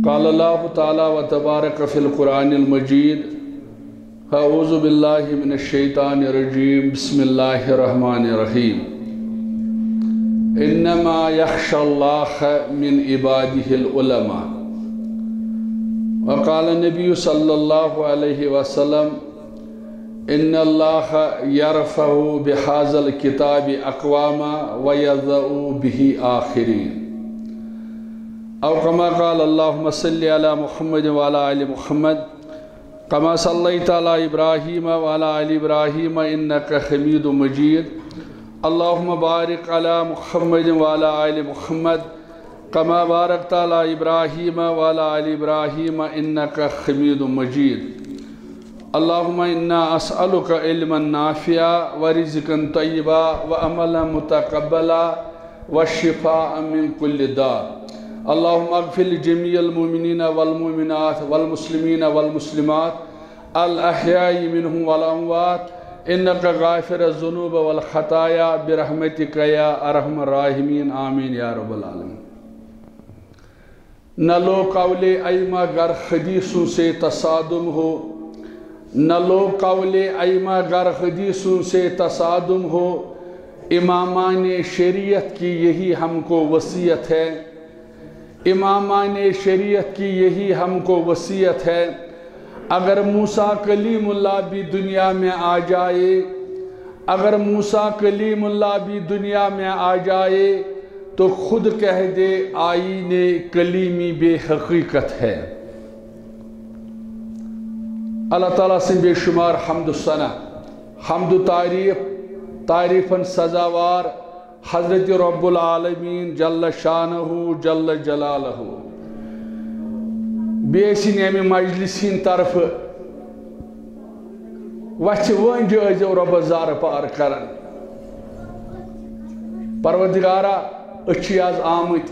قال اللہ تعالی و تبارک فی القرآن المجید اعوذ باللہ من الشیطان الرجیم بسم اللہ الرحمن الرحیم انما یخشى اللہ من عباده العلماء وقال النبی صلی اللہ علیہ وسلم ان اللہ یرفع بہذا الکتاب اقواما ویضع به آخرین او کما قال اللہم صلی علی محمد وعلی آل محمد کما صلیت علی ابراہیم وعلی آل ابراہیم انکا حمید مجید اللہم بارک علی محمد وعلی آل محمد کما بارکت علی ابراہیم وعلی آل ابراہیم انکا حمید مجید اللہم انا اسألک علما نافعا ورزقا طیبا وعملا متقبلا والشفاء من كل داء اللهم اغفر لجميع المؤمنين والمؤمنات والمسلمين والمسلمات الأحياء منهم والأموات إنك غافر الذنوب والخطايا برحمتك يا أرحم الراحمين آمين يا رب العالمين نہ لو قول ائمہ گر حدیثوں سے تصادم ہو نہ لو قول ائمہ گر حدیثوں سے تصادم ہو امامان شریعت کی یہی ہم کو وصیت ہے امامان شریعت کی یہی ہم کو وصیت ہے اگر موسیٰ کلیم اللہ بھی دنیا میں آ جائے اگر موسیٰ کلیم اللہ بھی دنیا میں آ جائے تو خود کہہ دے آئین کلیمی بے حقیقت ہے اللہ تعالیٰ سے بے شمار حمد و ثنا حمد و تعریفاً سزاوار حضرت رب العالمین جل شانہ جل جلالہ بیسی نیمی مجلسین طرف وچھ ونج ازو رب زار پار کرن پروردگارا اچھی آز آمد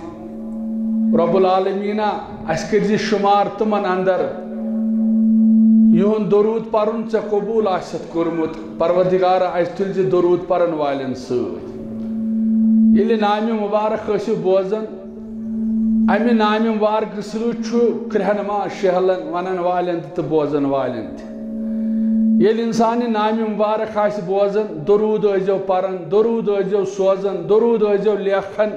رب العالمینہ اس کرزی شمار تمن اندر یہن درود پرن سے قبول آست کرمت پروردگارا اس تلزی درود پرن والن سوئی یلی نامی مبارک خسو بوزن امی نامی مبارک سلو چھو کرہنما شہلن ونن والن تو بوزن والن یلی انسانی نامی مبارک خاص بوزن درود ازو پرن درود ازو سوزن درود ازو لیخن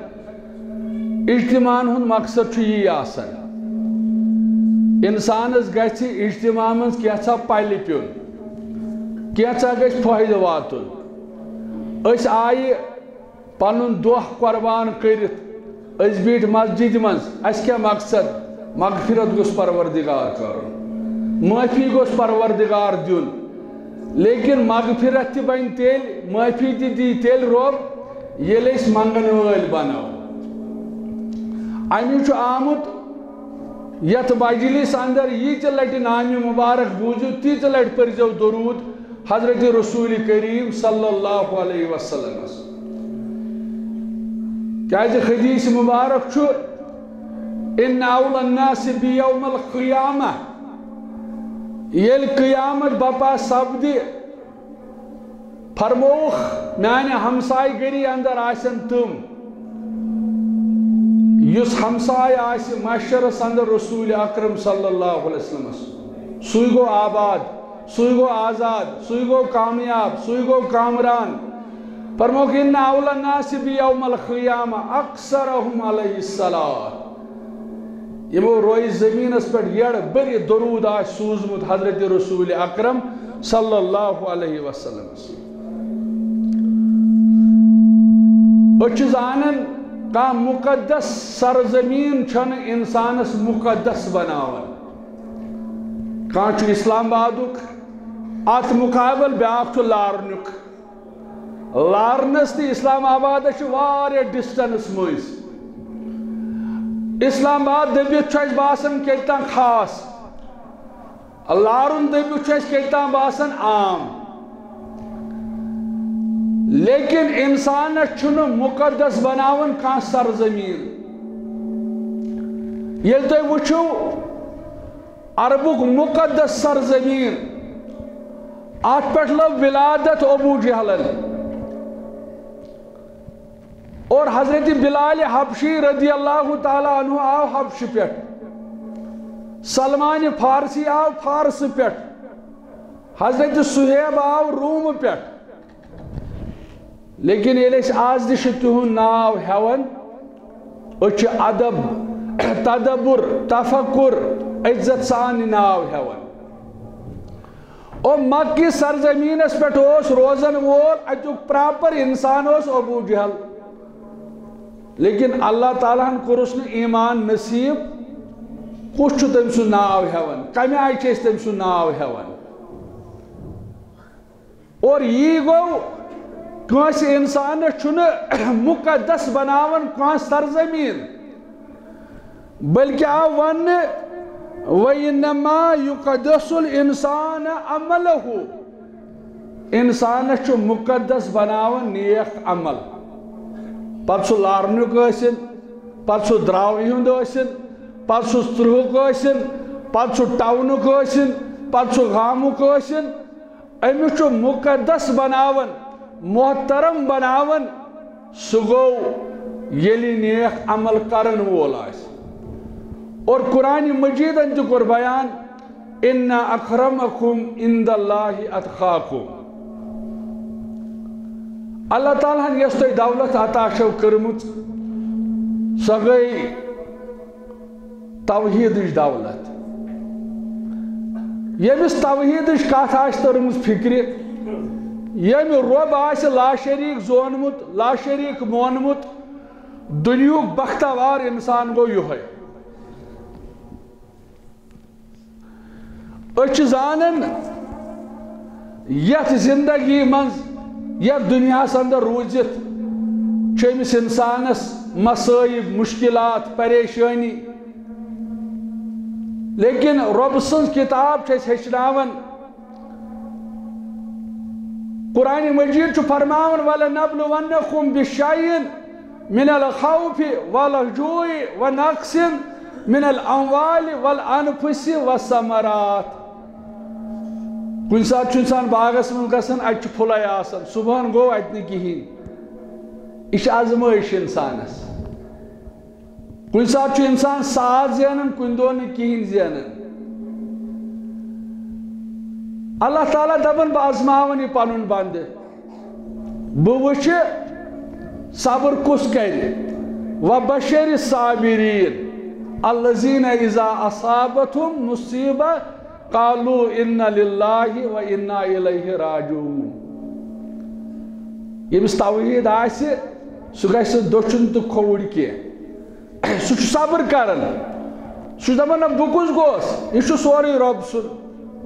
اجتماعن ہن مقصد چھو یہ آسن انسان اس گیسی اجتماع منز کیسا پائلی پیون کیسا گیس فائدہ واتن اس آئی پنن دوہ قربان کرت اس بیٹ مسجد منز اس کیا مقصد مغفرت گوس پروردگار کرن معافی گوس پروردگار دیون لیکن مغفرت تی بین تیل معافی دی تیل روب یہ لیس منگن ویل بناو امی چھو آمد یت مجلس اندر یہ چلٹ نامی مبارک بوزو تی چلٹ پرزو درود حضرت رسول کریم صلی اللہ علیہ وسلم کیازِ حدیث مبارک چھو ان اول الناس بیوم القیامہ یل قیامت بپا سبدی فرموخ میانہ ہمسائی گری اندر آسن تم یس ہمسائی آسی معاشرس اندر رسول اکرم صلی اللہ علیہ وسلم سوئی گو آباد سوئی گو آزاد سوئی گو کامیاب سوئی گو کامران فرموک ان اول الناس بیوم القیامہ اکثرهم علیہ الصلاۃ یمو روئی زمین اس پر یڑ بری درود آش سوزمت حضرت رسول اکرم صلی اللہ علیہ وسلم اچھ زانن کا مقدس سرزمین چھن انسانس مقدس بناون کانچ اسلام آبادک آت مقابل بیاکھ چھو لارنک لارنس تی اسلام آباد چھو وارے ڈسٹنس مویس اسلام آباد دبیت چھو اس باسن کیلتاں خاص لارن دبیت چھو اس کیلتاں باسن عام لیکن انسان چھنو مقدس بناون کان سرزمین یل تو وچھو عربک مقدس سرزمین آت پٹھ لو ولادت ابو جہلن اور حضرت بلال حبشی رضی اللہ تعالیٰ عنہ آو حبش پیٹ سلمان فارسی آو فارس پیٹ، حضرت صہیب آو روم پیٹ، لیکن یہ آز تہن ناو ہیون اچھ ادب تدبر تفکر عزت سان ناو ہیون اور مکی سرزمین اس پہ روزن وول اتیک پراپر انسان اس ابو جہل، لیکن اللہ تعالیٰ ہن کورس ایمان نصیب، کس تم سن ناو ہیون، کمہ آئی تم سن ناو ہیون، اور یہ گو کانس انسان چھن مقدس بناون کانس سرزمین، بلکہ آو ون وَإِنَّمَا يُقَدَّسُ الْإِنسَانَ عَمَلَهُ، انسان چھو مقدس بناون نیک عمل، پت سو لارنک ٲسِن، پت سو دراوی ہند ٲسِن، پت سو ترہک ٲسِن، پت سو ٹاونک ٲسِن، پت سو گامک ٲسِن، أمِس چھو مقدس بناون محترم بناون سُہ گوٚو ییٚلہِ نیک عمل کرن وول آسہِ۔ اور قرآن مجیدن تہِ کوٚر بیان اِنَّ أَكْرَمَكُمْ عِنْدَ اللہِ أَتْقَاكُمْ، اللہ تعالیٰ ہن یس تۄہہِ دولت عطا چھو کٔرمٕژ سۄ گٔے توحیدٕچ دولت، ییٚمِس توحیدٕچ کتھ آسہِ تٔرمٕژ فکرِ، ییٚمہِ رۄب آسہِ لاشریٖک زونمُت لاشریٖک مونمُت، دُنیہُک بختوار انسان گوٚو یِہوٚے۔ أسۍ چھِ زانان یتھ زندگی منٛز یتھ دُنیاہس اندر روٗزِتھ چھِ أمِس انسانس مسٲیب مشکلات پریشٲنی، لیکن رۄب سٕنٛز کتاب چھِ أسۍ ہیٚچھناوان، قرآن مجید چھُ فرماوان وَلَنَبْلُوَنَّكُمْ بِشَيْءٍ مِنَ الْخَوْفِ وَالْجُوعِ وَنَقْصٍ مِنَ الْأَمْوَالِ وَالْأَنفُسِ وَالثَّمَرَاتِ۔ کُنہِ ساتہٕ چھُ اِنسان باغس منٛز گژھان، اَتہِ چھُ پھُلے آسان، صُبحن گوٚو اَتہِ نہٕ کِہیٖنۍ، یہِ چھِ آزمٲیش اِنسانس۔ کُنہِ ساتہٕ چھُ اِنسان ساس زینان، کُنہِ دۄہ نہٕ کِہیٖنۍ زینان۔ اللہ تعالیٰ دپان بہٕ آزماون یہِ پنُن بنٛدٕ، بہٕ وٕچھِ صبر کُس کرِ۔ وَبَشِّرِ الصَّابِریٖن الَّذِیٖنَ اِذَا أَصَابَتْهُم مُصِیبَةٌ قَالُوا إِنَّ لِلَّهِ وَإِنَّا إِلَیْهِ رَاجِعُونَ۔ ییٚمِس توحیٖد آسہِ سُہ گژھِ دٔچھُن تہٕ کھووُر کینٛہہ، سُہ چھُ صبر کران، سُہ چھُ دپان نہ بہٕ کُس گوس، یہِ چھُ سورُے رۄب سُنٛد،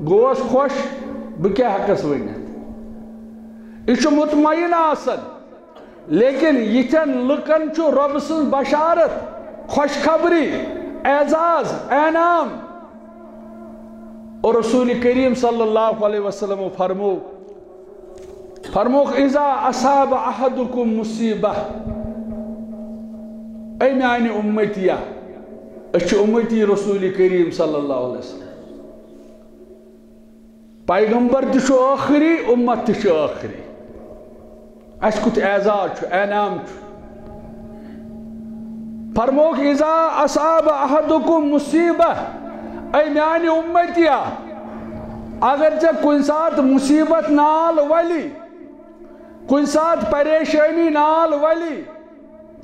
گوس خۄش بہٕ کیٛاہ ہٮ۪کس ؤنِتھ، یہِ چھُ مطمعین آسان، لیکن یِتھٮ۪ن لُکن چھُ رۄبہٕ سٕنٛز بشارت، خوشخبری، اعزاز، انعام۔ اور رسول کریم صلی اللہ علیہ وسلم فرموک اذا اصاب احدکم مصیبہ، اے میانہِ امتیا، أسۍ چھِ امتی رسول کریم صلی اللہ علیہ وسلم، پیغمبر تہِ چھُ ٲخری، امت تہِ چھُ ٲخری، اَسہِ کُتھ اعزاز چھُ، انعام چھُ۔ فرموک اذا اصاب احدکم مصیبہ، اے میانہِ امتیا، اگر ژےٚ کُنہِ ساتہٕ مصیبت نال ولی، کُنہِ ساتہٕ پریشٲنی نال ولی،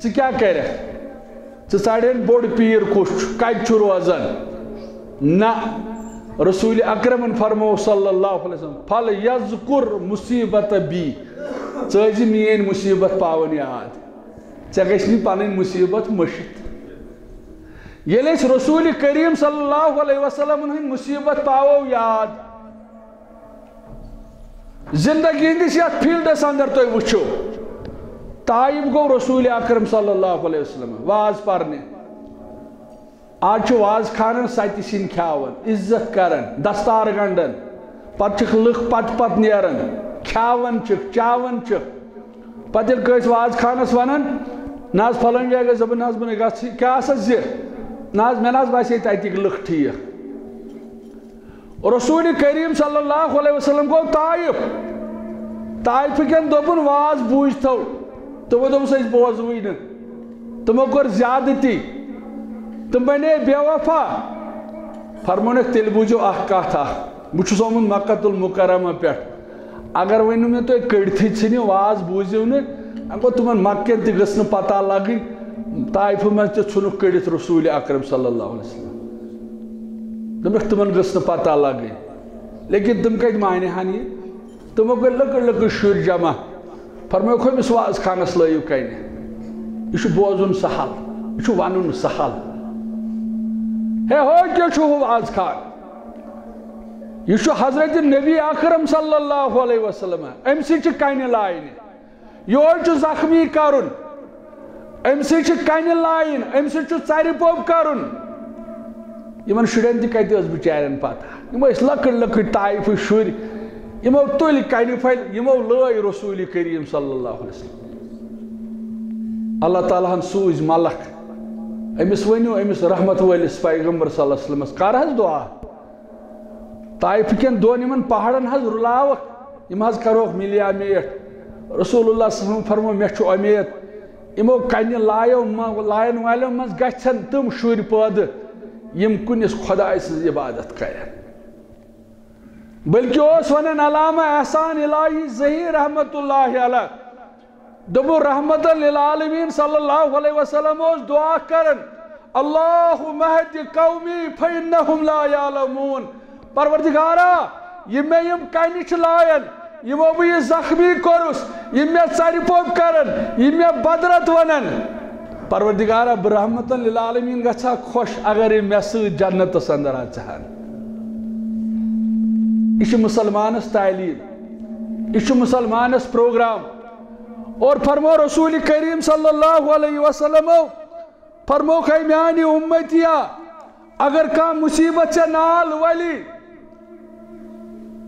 ژٕ کیٛاہ کَرکھ؟ ژٕ ژَڑین بوٚڑ پیٖر کُس چھُ، کَتہِ چھُ روزان؟ نہ، رسول اکرمن فرمو صلی اللہ علیہ وسلم فَلْيَذْكُرْ مُصیٖبَتَ بی، ژٕ ٲسۍ زِ میٛٲنۍ مُصیٖبت پاوان یاد، ژےٚ گژھِ نہٕ پنٕنۍ مُصیٖبت مٔشِتھ۔ ییٚلہِ أسۍ رسول کریم صلی اللہ علیہ وسلم ہٕنٛدۍ مُصیٖبت پاوو یاد، زندگی ہندس یتھ فیلڈس اندر تُہۍ وٕچھو، طائب گوٚو رسول اکرم صلی اللہ علیہ وسلم واز پرنہِ، آز چھُ واز خانن سَتہِ سِنۍ کھیاوان، عزت کران، دستار گنڈان، پتہٕ چھِکھ لُکھ پتہٕ نیران، کھیاوان چھِکھ، چاوان چھِکھ، پتہٕ ییٚلہِ کٲنٛسہِ واز خانس ونان نہ حظ فلٲنۍ جایہِ گژھِ دپان نہ حظ بہٕ نہٕ گژھٕ، کیٛاہ آسس زِ نہ حظ مےٚ نہ حظ باسے تتِکۍ لُکھ ٹھیٖک۔ رسول کریم صلی اللہ علیہ وسلم گوٚو طائف، طائفٕکٮ۪ن دوٚپُن واز بوٗزتو، تِمو دوٚپُس أسۍ بوزوٕے نہٕ، تِمو کوٚر زیادتی، تِم بنے بے وفا، فرمونک تیل بوجو اخ کتھ اخ بہ چھُس آمُت مکۃ المکرمہ پٮ۪ٹھ اگر ؤنِو مےٚ تُہۍ کٔڑتھٕے ژھٕنِو واز بوٗزِو نہٕ گوٚو تِمن مکٮ۪ن تہِ گٔژھ نہٕ پتہ لگٕنۍ طائفہٕ منٛز تہِ ژھُنُکھ کٔڑِتھ رسول اکرم صلی اللہ علیہ وسلم دوٚپُکھ تِمن گٔژھ نہٕ پتہ لگٕنۍ لیکن تِم کتہِ مانہِ ہن یہِ تِمو کٔرۍ لۄکٕٹۍ لۄکٕٹۍ شُرۍ جمع فرمٲیُکھ أمِس واز خانس لٲیِو کنہِ یہِ چھُ بوزُن سہل یہِ چھُ ونُن سہل ہے ہو کیٛاہ چھُ ہُہ واز خان یہ چھُ حضرت نبی اکرم صلی اللہ علیہ وسلم امہِ سۭتۍ چھِ کنہِ لاینہِ یور چھُ زخمی کرُن امہِ سۭتۍ چھِ کنہِ لایِنۍ امہِ سۭتۍ چھُ ژرِ پوٚپ کرُن یِمن شُرٮ۪ن تہِ کتہِ ٲس بِچارٮ۪ن پتہ یِم ٲسۍ لۄکٕٹۍ لۄکٕٹۍ طائفہٕ شُرۍ یِمو تُلۍ کنہِ پھلۍ یِمو لٲے رسول کریم صلی اللہ علیہ وسلم اللہ تعالیٰ ہن سوٗزۍ ملک أمِس ؤنِو أمِس رحمت وٲلِس پیغمبر صلی اللہ علیہ وسلمس کر حظ دعا طائف کٮ۪ن دۄن یِمن پہاڑن حظ رُلاوکھ یِم حظ کروکھ مِلیا میٹھ رسول اللہ صلی اللہ علیہ وسلم فرمو مےٚ چھُ اُمید یِمو کنہِ لایَن والیو منٛز گژھن تِم شُرۍ پٲدٕ یِم کُنِس خۄداے سٕنٛز عبادت کرن بلکہ اوس ونان علامہ احسان الہی ظہیر رحمت اللہ علیہ دوٚپُن رحمت للعالمین صلی اللہ علیہ وسلم اوس دعا کران اللہم اہد قومی فإنہم لا یعلمون پروردگارا یہ میں یم کنہِ چھِ لایان یمو بہ یہ زخمی کورُس یم مےٚ ژرِ پوٚپ کران یم مےٚ بدرت ونان پروردگارا بہ رحمت للعالمین گژھا خۄش اگر یہ مےٚ سۭتۍ جنتس اندر اژہن یہ چھُ مسلمانس تعلیم یہ چھُ مسلمانس پروگرام اور فرمو رسول کریم صلی اللہ علیہ وسلم فرموکھ ہے میانہِ اُمتیا اگر کانٛہہ مصیبت ژےٚ نال ولی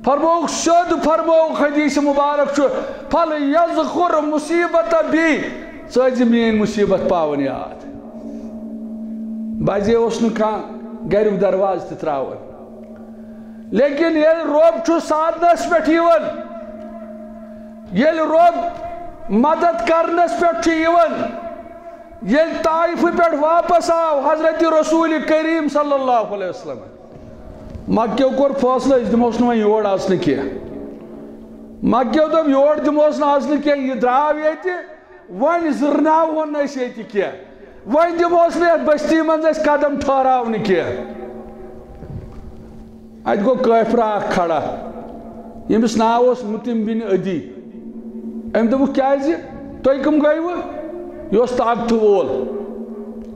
فرموکھ سیوٚد فرموکھ حدیث مبارک چھُ فل یذکر مصیبت بی ژٕ ٲسۍ زِ میٲنۍ مصیبت پاوان یاد بزے اوس نہٕ کانٛہہ گریُک درواز تہِ تراوان لیکن ییٚلہِ رۄب چھُ سادنس پٮ۪ٹھ یِوان ییٚلہِ رۄب مدد کرنس پٮ۪ٹھ چھُ یِوان ییٚلہِ طائفہٕ پٮ۪ٹھ واپس آو حضرت رسول کریم صلی اللہ علیہ وسلم مکیو کوٚر فٲصلہٕ أسۍ دِمہوس نہٕ وۄنۍ یور اژنہٕ کینٛہہ مکیو دوٚپ یور دِمہوس نہٕ اژنہٕ کینٛہہ یہِ درٛاو ییٚتہِ وۄنۍ زٕرناوہون نہٕ أسۍ ییٚتہِ کینٛہہ وۄنۍ دِمہوس نہٕ یتھ بستی منٛز أسۍ قدم ٹھہراونہٕ کینٛہہ اتہِ گوٚو کٲفرا اکھ کھڑا ییٚمِس ناو اوس مُطعم بن عدی أمۍ دوٚپُکھ کیٛازِ تُہۍ کٕم گٔیوٕ یہِ اوس طاقتہٕ وول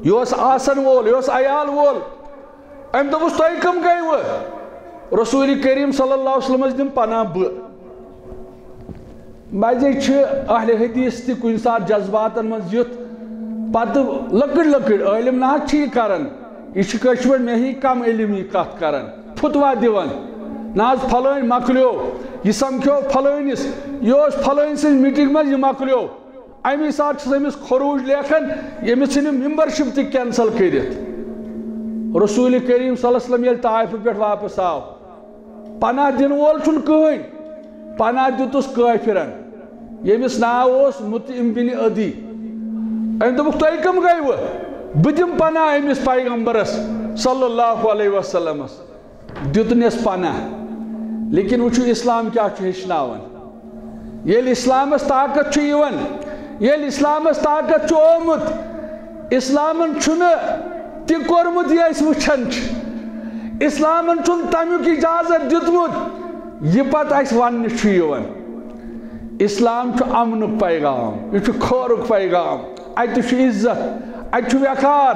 یہِ اوس آسن وول یہِ اوس عیال وول أمۍ دوٚپُس تُہۍ کٕم گٔیوٕ رسول کریم صلی اللہ علیہ وسلمس دِم پناہ بہٕ بزے چھِ اہلِ حدیث تہِ کُنہِ ساتہٕ جذباتن منٛز یُتھ پتہٕ لۄکٕٹۍ لۄکٕٹۍ عٲلم نہ حظ چھِ یہِ کران یہِ چھِ کٲشِر پٲٹھۍ مےٚ ہی کم علم یہِ کتھ کران فتوا دِوان نہ حظ پھلٲنۍ مۄکلیو یہِ سمکھیو پھلٲنِس یہِ اوس پھلٲنۍ سٕنٛزِ میٖٹنٛگ منٛز یہِ مۄکلیو امی ساتہٕ چھُس أمِس خروج لیکھان ییٚمِس ژھٕنِو ممبرشِپ تہِ کینسل کٔرِتھ رسول کریم صلی اللہ علیہ وسلم ییٚلہِ طائفہٕ پٮ۪ٹھ واپس آو پناہ دِنہٕ وول چھُنہٕ کٕہٕنۍ پناہ دیُتُس کٲفرن ییٚمِس ناو اوس مُطعم بن عدی أمۍ دوٚپُکھ تُہۍ کٕم گٔیوٕ بہٕ دِمہٕ پناہ أمِس پیغمبرس صلی اللہ علیہ وسلمس دیُتنس پناہ لیکن وٕچھو اسلام کیٛاہ چھُ ہیٚچھناوان ییٚلہِ اسلامس طاقت چھُ یِوان ییٚلہِ اسلامس طاقت چھُ آمُت اسلامن چھُنہٕ تہِ کوٚرمُت یہِ أسۍ وٕچھان چھِ اسلامن چھُنہٕ تمیُک اجازت دیُتمُت یہِ پتہٕ اَسہِ وننہٕ چھُ یِوان اسلام چھُ امنُک پیغام یہِ چھُ خٲرُک پیغام اتہِ چھُ عزت اتہِ چھُ وقار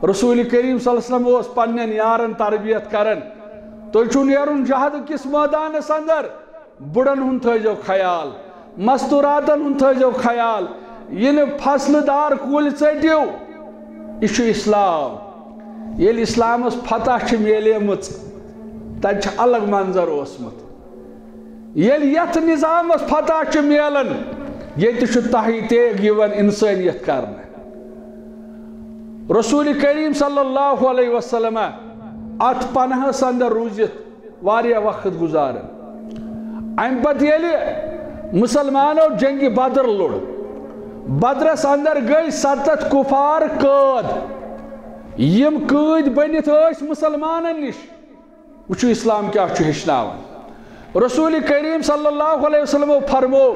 رسول کریم صلی اللہ علیہ وسلم اوس پننٮ۪ن یارن تربیت کران تُہۍ چھُو نیرُن جہاد کِس مٲدانس اندر بُڑن ہُنٛد تھٲیزیو خیال مستوٗراتن ہُنٛد تھٲیزیو خیال یہِ نہٕ فصلہٕ دار کُلۍ ژٔٹِو یہِ چھُ اسلام ییٚلہِ اسلامس فتح چھِ میلیمٕژ تتہِ چھُ الگ منظر اوسمُت ییٚلہِ یتھ نظامس فتح چھُ میلان ییٚتہِ چھُ تہہِ تیگ یِوان انسٲنیت کرنہٕ رسول کریم صلی اللہ علیہ وسلم ات پناہس اندر روزِتھ واریاہ وقت گزارن امہِ پتہٕ ییٚلہِ مسلمانو جنگہِ بدر لوٚڑ بدرس اندر گٔے 70 کُفار قٲد یم قید بنت اس مسلمانن نش وچو اسلام کیا چھو ہچناوان رسول کریم صلی اللہ علیہ وسلم فرمو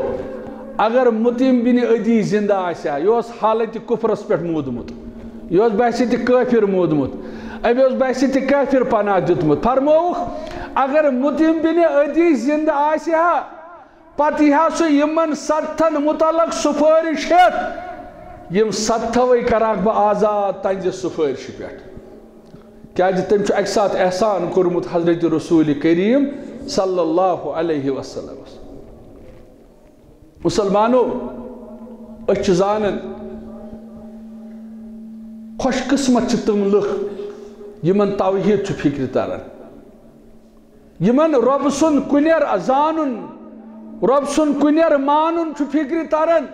اگر مطعم بن عدی زندہ آسیا یہ اس حالت کفرس پہ مودمت یہ اس بحثیت کافر مودمت ابھی اس بحثیت کافر پناہ دتمت فرموک اگر مطعم بن عدی زندہ آسیا پتہ سو یمن 7 متعلق سفارش ہیت یم 7 کراک بہ آزاد تنز سفارش پہ کیا تم اک سات احسان کورمت حضرت رسول کریم صلی اللہ علیہ وسلم مسلمانو اچھ زانن خوش قسمت تم لکھ یمن توحید فکر تران یمن رب سن کنیر زانن رب سن کنیر مانن فکر تران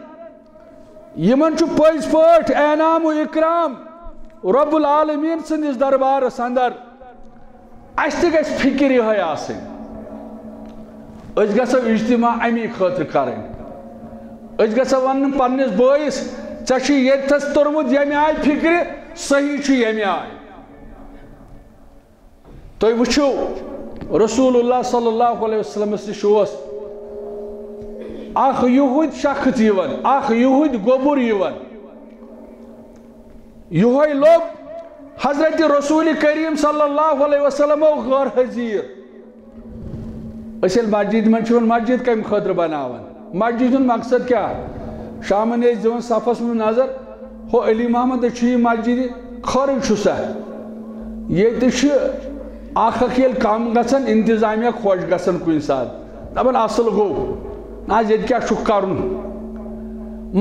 یمن پز پاٹ انعام و اکرام رب العالمین سندس دربار اندر اس تہ گژھِ فکر یہ آسن اس گژھو اجتماع امی خاطر کریں اس گژھو ون پنس بٲیس ژےٚ ییٚتھس توٚرمُت ییٚمہِ آیہِ فکر صحیح چھُ ییٚمہِ آیہِ تُہۍ وٕچھِو رسول اللہ صلی اللہ علیہ وسلم نش اوس اکھ یہود شخص یِوان اکھ یہود گوٚبُر یِوان یہوے لوٚب حضرت رسول کریم صلی اللہ علیہ وسلم غیر حضیر اصل مسجد من مسجد کم خاطر بناوان مسجد مقصد کیا شامن دِوان صفس من نظر ہو علی محمد یہ مسجد خرچ سا یہ اخ یل کم گھن انتظامیہ خوش گھن کن سات دپان اصل گو آج یہ کیا کرن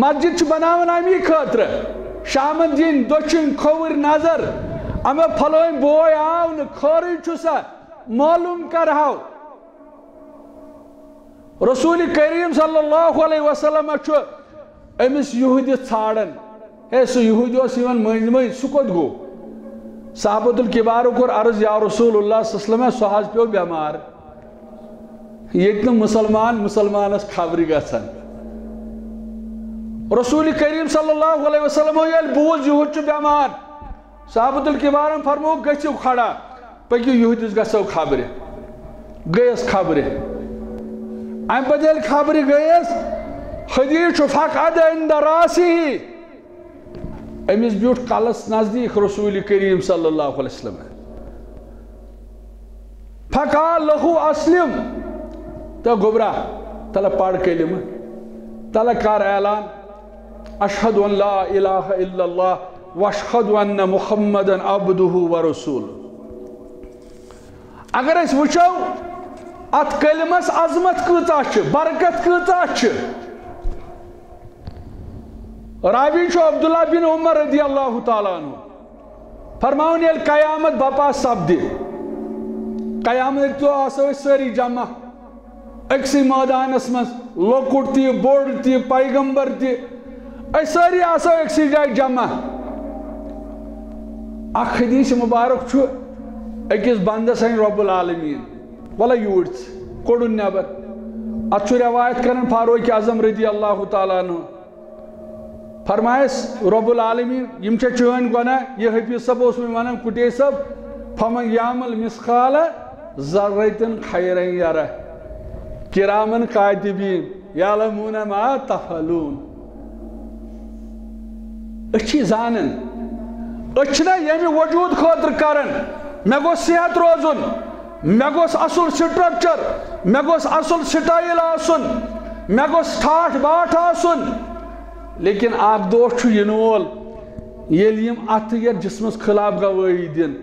مسجد بناوان امی خاطر شامن دین دچن کھوور نظر اما پھلوین بوئے آو نا خارج سا معلوم کرہو رسول کریم صلی اللہ علیہ وسلم امس یہودی ژھانڈان ہے سو یہودی اس یوان مٔنٛزۍ سُہ کوٚت گوٚو صحابۃ الکبارو کوٚر عرض یا رسول اللہ صلی اللہ علیہ وسلم سُہ حظ پیو بیمار ییٚتہِ نہٕ مسلمانس خبرِ گژھان رسول کریم صلی اللہ علیہ وسلم ییٚلہِ بوٗز یہود چھُ بیمار صحابۃ الکبارن فرمو گژھِو کھڑا پٔکِو یہودِس گژھو خبرِ گٔیَس خبرِ امہِ پتہٕ ییٚلہِ خبرِ گٔیَس حدیث چھُ فقعد عند راسِہ امس بیوٗٹھ کلس نزدیٖک رسول کریم صلی اللہ علیہ وسلم فقال لہو اسلم تو گبرا تلا پڑھ کلمہ تلا کر اعلان اشہد ان لا الہ الا اللہ واشہد ان محمد عبدہ ورسولہ اگر اس وچھو ات کلمس عظمت کۭژاہ چھِ برکت کۭژاہ چھِ راوی چھُ عبداللہ بن عمر رضی اللہ تعالیٰ عنہ فرماون ییٚلہِ قیامت بپا سپدِ قیامت آسو أسۍ سٲری جمع أکسٕے مٲدانس منٛز لۄکُٹ تہِ بوٚڑ تہِ پیغمبر تہِ أسۍ سٲری آسو أکسٕے جایہِ جمع اکھ حدیث مبارک چھُ أکِس بندس أنۍ رب العالمین ولا یوٗرۍ ژٕ کوٚڑُن نٮ۪بر اتھ چھُ روایت کران فاروق اعظم رضی اللہ تعالیٰ عنہ فرمائس رب العالمین یم چھا چٲنۍ گۄناہ یہ حفیظ صٲب اوس مےٚ ونان کُٹے صٲب فمن یعمل مثقال ذرة خیرا یرہ کرامن کاتبین یعلمون ما تفعلون أسۍ چھِ زانن أسۍ چھِنا ییٚمہِ وجوٗد خٲطرٕ کران مےٚ گوٚژھ صحت روزُن مےٚ گوٚژھ اصل سٹرکچر مےٚ گوٚژھ اصل سٹایل آسُن مےٚ گوٚژھ ٹھاٹھ باٹھ آسُن لیکن اکھ دۄہ چھُ یِنہٕ وول ییٚلہِ یِم اتھٕ یتھ جسمس خلاف گوٲہی دِن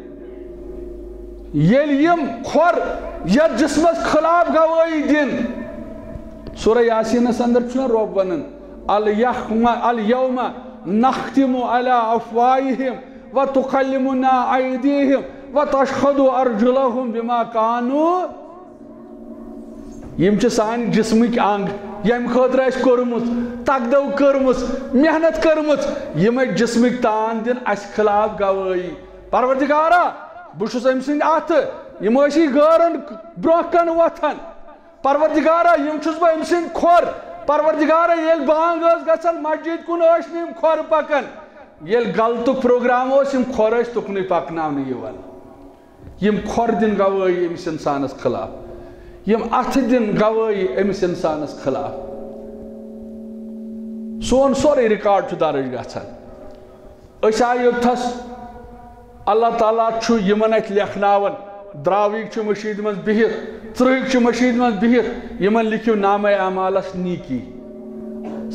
ییٚلہِ یِم کھۄر یتھ جسمس خلاف گوٲہی دِن سورہ یاسینس اندر چھُنہ رۄب ونان الیوم نختم علی افواہہم وتکلمنا ایدیہم وتشہد ارجلہم بما کانوا یم چھِ سانہِ جسمٕکۍ انگ ییٚمہِ خٲطرٕ اَسہِ کوٚرمُت تقدو کٔرمٕژ محنت کٔرمٕژ یِم ٲسۍ جسمٕکۍ تان دِن اَسہِ خلاف گوٲہی پروردگارا بہٕ چھُس أمۍ سٕنٛدۍ اَتھٕ یِم ٲسی غٲرن برونٛہہ کَنہِ وۄتھان پروردگارا یِم چھُس بہٕ أمۍ سٕنٛدۍ کھۄر پروردگارا ییٚلہِ بانگ ٲس گژھان مسجد کُن ٲسۍ نہٕ یِم کھۄر پکان یل غلط پروگرام اس یم کھور ٲسۍ تُکنُے پکناونہٕ یِوان یم کھور دِن گوٲیی أمِس اِنسانس خلاف یم اَتھٕ دِن گوٲیی أمِس اِنسانس خلاف سون سورُے رِکاڈ چھُ درٕج گژھان أسۍ آیہِ یوٚتتھس اللہ تعالیٰ چھُ یِمن اَتہِ لیکھناوان دراوٕکۍ چھِ مٔشیٖد منٛز بِہِتھ ژٕرٛہٕکۍ چھِ مٔشیٖد منٛز بِہِتھ یِمن لیکھِو نامے اعمالس نیٖکی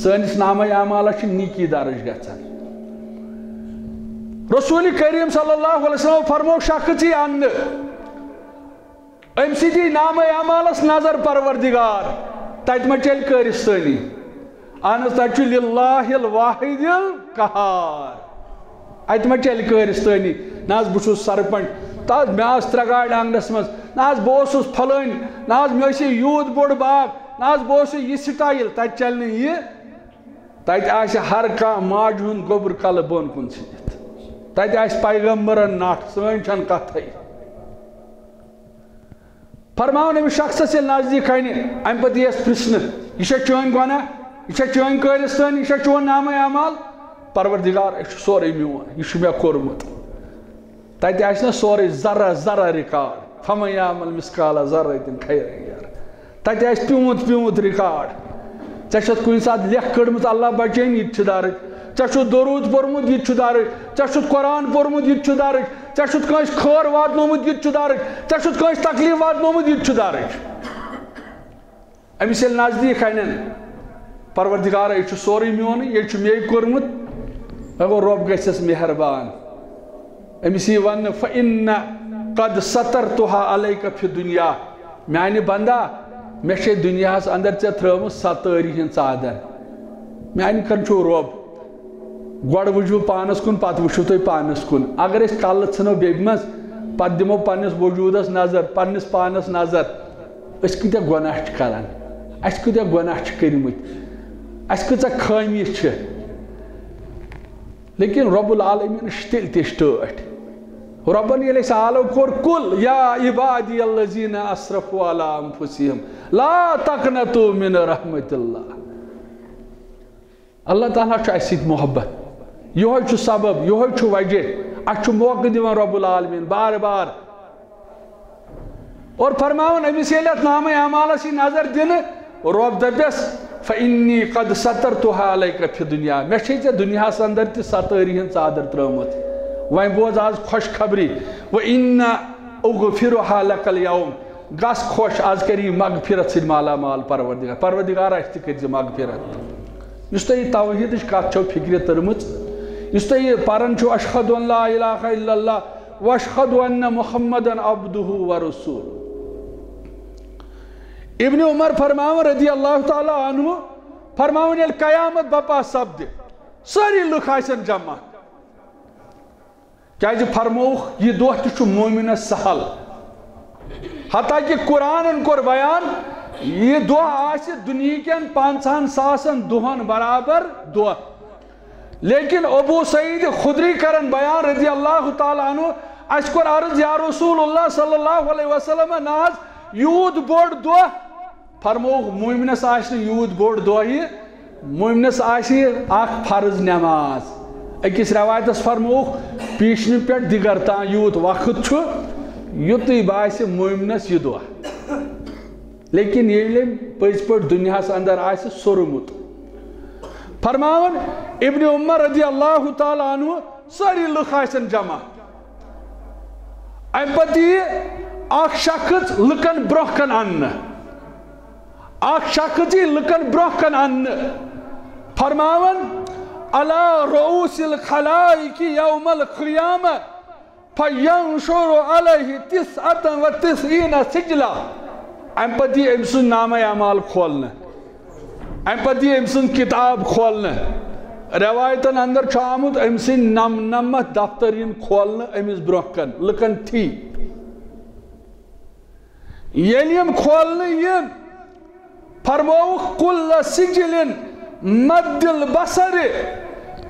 سٲنِس نامے اعمالس چھِ نیٖکی درٕج گژھان رسول کریم صلی اللہ علیہ وسلم فرمو شخص ہی انہ ام سی نامے اعمالس نظر پروردگار تت ما چل کارستانی اہن تت للہ الواحد القہار ات ما چل کارستانی نا بہس سرپنچ تاز مے ترے گاڑ آنگنس مز نا بہس پھلٲنۍ نا مے یوت بوڑ باغ نا بہس یہ سٹائل تت چل یہ تت آسہِ ہر کانٛہہ ماجہِ ہُنٛد گوٚبُر کلہٕ بۄن کُن ژھٕنِتھ تتہِ آسہِ پیغمبرن نٹھ سٲنۍ چھنہٕ کتھٕے فرماوان أمِس شخصس ییٚلہِ نزدیٖک انہِ امہِ پتہٕ یِیَس پرژھنہٕ یہِ چھا چٲنۍ گۄناہ یہِ چھا چٲنۍ کٲرِستٲنۍ یہِ چھا چون نامے اعمال پروردگار یہِ چھُ سورُے میون یہِ چھُ مےٚ کوٚرمُت تتہِ آسہِ نہ سورُے ذرہ ذرہ رِکاڈ فمن یعمل مثقال ذرة خیرا یرہ تتہِ آسہِ پیوٗنت پیوٗنت رِکاڈ ژےٚ چھَتھ کُنہِ ساتہٕ لیکھ کٔڑمٕژ اللہ بچٲیِن یہِ تہِ چھُ درٕج ژےٚ چھُتھ درود پوٚرمُت یہِ تہِ چھُ درٕج ژےٚ چھُتھ قرآن پوٚرمُت یہِ تہِ چھُ درٕج ژےٚ چھُتھ کٲنٛسہِ خٲر واتنومُت یہِ تہِ چھُ درٕج ژےٚ چھُتھ کٲنٛسہِ تکلیٖف واتنومُت یہِ تہِ چھُ درٕج أمِس ییٚلہِ نزدیٖک انن پروردگارا یہِ چھُ سورُے میونٕے ییٚلہِ چھُ مے کوٚرمُت مےٚ گوٚو رۄب گژھٮ۪س مہربان أمِس یی وننہٕ فإن قد سترتها عليك في الدنيا میانہِ بندا مےٚ چھے دُنیاہس اندر ژےٚ ترٲومٕژ ستٲری ہٕنٛز ژادر میانہِ کن چھُو رۄب گۄڈٕ وٕچھو پانس کُن پتہٕ وٕچھو تُہۍ پانس کُن اگر أسۍ کلہٕ ژھٕنو بیٚبہِ منٛز پتہٕ دِمو پننِس وجوٗدس نظر پننِس پانس نظر أسۍ کۭتیاہ گۄناہ چھِ کران اَسہِ کۭتیاہ گۄناہ چھِ کٔرمٕتۍ اَسہِ کۭژاہ خٲمی چھِ لیکن رب العالمیٖن چھِ تیٚلہِ تہِ سٹٲٹھۍ رۄبن ییٚلہِ اَسہِ آلو کوٚر کُل یا عبادی الذین اسرفوا علی انفسہم لا تقنطوا من رحمت اللہ اللہ تعالیٰ چھُ اَسہِ سۭتۍ محبت یِہوے چھُ سبب یِہوے چھُ وجہ اَسہِ چھُ موقعہٕ دِوان رب العالمیٖن بار بار اور فرماوان أمِس ییٚلہِ اَتھ نامے اعمالس یی نظر دِنہٕ رۄب دپٮ۪س فإنی قد سترتها عليك في الدنيا مےٚ چھے ژےٚ دُنیاہس اندر تہِ ستٲری ہٕنٛز ژادر ترٲومٕژ وۄنۍ بوز آز خوش خبری وإن أغفرها لك اليوم گژھ خۄش آز کر یہِ مغفرت سۭتۍ مالا مال پروردگار اَسہِ تہِ کٔرۍ زِ مغفرت یُس تۄہہِ یہِ توحیٖدٕچ کتھ چھو فکرِ تٔرمٕژ یُس تۄہہِ یہِ پران چھو اشہد ان لا اله الا اللہ واشہد ان محمدا عبدہ ورسولہ ابن عمر فرماون رضی اللہ تعالیٰ عنہ فرماون ییٚلہِ قیامت بپا سپدِ سٲری لُکھ آسن جمع کیازِ فرمووُکھ یہِ دۄہ تہِ چھُ مومِنس سہل حتیٰ کہ قرآنن کوٚر بیان یہ دۄہ آسہِ دُنہیٖکٮ۪ن 50,000 دۄہن برابر دۄہ لیکن ابو سعید خدری کرن بیان رضی اللہ تعالیٰ عنہ اَسہِ کوٚر عرض یا رسول اللہ صلی اللہ علیہ وسلم نہ حظ یوٗت بوٚڑ دۄہ فرمووُکھ مومنس آسہِ نہٕ یوٗت بوٚڑ دۄہ یہِ مومنس آسہِ اکھ فرض نٮ۪ماز أکِس رٮ۪وایتس فرمووُکھ پیٖشنہِ پٮ۪ٹھ دِگر تام یوٗت وقت چھُ یُتُے باسہِ مومنس یہِ دۄہ لیکن ییٚلہِ أمۍ پٔزۍ پٲٹھۍ دُنیاہس اندر آسہِ سوٚرمُت فرماون ابن عمر رضی اللہ تعالیٰ عنہ سٲری لُکھ آسن جمع امہِ پتہٕ یی اکھ شخص لُکن برونٛہہ کن اننہٕ اکھ شخص یی لُکن برونٛہہ کن اننہٕ فرماون علی رؤوس الخلائق یوم القیامہ فینشر علیہ 99 سجلہ امہِ پتہٕ یی أمۍ سُنٛد نامے اعمال کھولنہٕ امہِ پتہٕ یی أمۍ سٕنٛز کِتاب کھولنہٕ رٮ۪وایتن اندر چھُ آمُت أمۍ سٕنٛدۍ 99 دفتر یِن کھولنہٕ أمِس برونٛہہ کن لُکن تھی ییٚلہِ یِم کھولنہٕ یِن فرمووُکھ کُلَّ سِجِلٍ مَدِّ البصر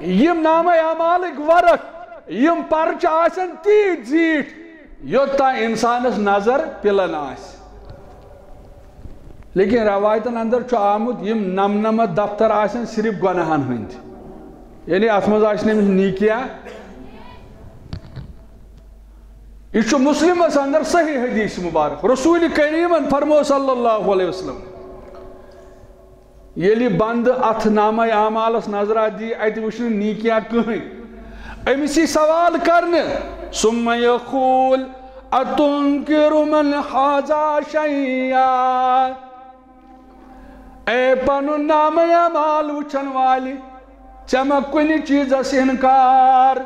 یِم نامے اعمالٕکۍ ورق یِم پرچہِ آسن تیٖتۍ زیٖٹھۍ یوٚتام اِنسانس نظر پِلان آسہِ لیکن روایتن اندر چھُ آمُت یِم 99 دفتر آسن صرف گۄناہن ہٕنٛدۍ یعنی اتمز آشنے میں نیکیا یہ مسلم اندر صحیح حدیث مبارک رسول کریم فرمو صلی اللہ علیہ وسلم یلی بند ات نامہ اعمالس نظرات دی ات وچھن نیکیا کہیں امسی سوال کرنے ثم یقول اتنکر من حاضا شیئا اے پنو نامہ اعمال وچھن والی چمک کنی چیز اس انکار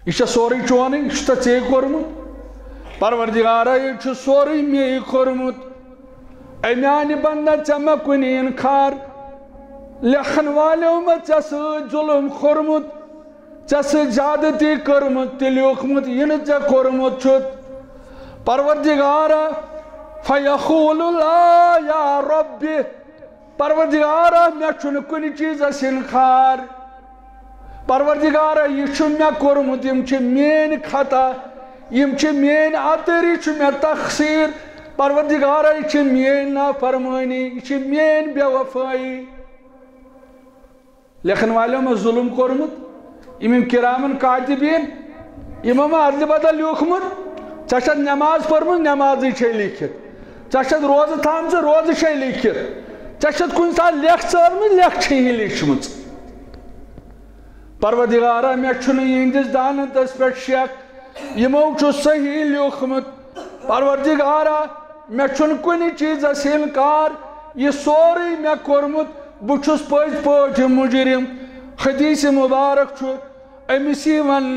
یہ سوری چونی یہ ٹھیک کورمت پروردگارہ یہ سوری میں کورمت اے میانی بندہ چمک کنی انکار لکھن والیوں میں چس ظلم کورمت چس زیادتی کرمت تلیوکمت ین چا کورمت چھت پروردگارہ فیقول لا یا ربی پروردگارہ میں چھن کنی چیز اس انکار پروردگارہ یہ چھن میں کورمت یم چھ مین خطا یم چھ مین عطری چھ میں تقصیر پروردگارہ یہ چھ مین نافرمانی یہ چھ مین بے وفائی لیکن والیوں میں ظلم کورمت امام کرامن کاتبین امام عدل بدل لیوکمت چشد نماز پرمت نمازی چھے لکھت چشد روز تھام سے روز چھے لکھت چشد کن سا لیکھ چرمت لیکھ چھے ہی لکھمت پروردگارہ میں چھنے یہندس دانت اس پر شک یمو چھو صحیح لیوکمت پروردگارہ میں چھن کنی چیز اس انکار یہ سوری میں کورمت بچھس پوچھ پوچھ مجرم حدیث مبارک چھو امسی ون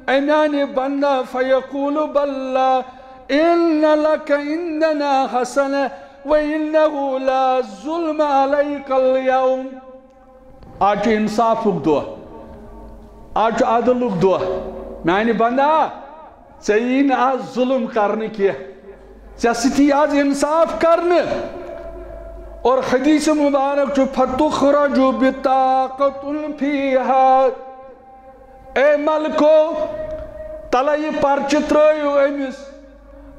امیانی بندہ فیقول باللہ ان لک اندنا حسن وَإِنَّهُ لَا ظُلْمَ عَلَيْكَ الْيَوْمِ آج انصاف دعا آج عدل دعا میانی بندہ چین آج ظلم کرنے کیا چستی آج انصاف کرنے اور حدیث مبارک جو فَتُخْرَجُ بِطَاقَةٌ فِيهَا اے ملکو تلائی پرچت رائیو ایمیس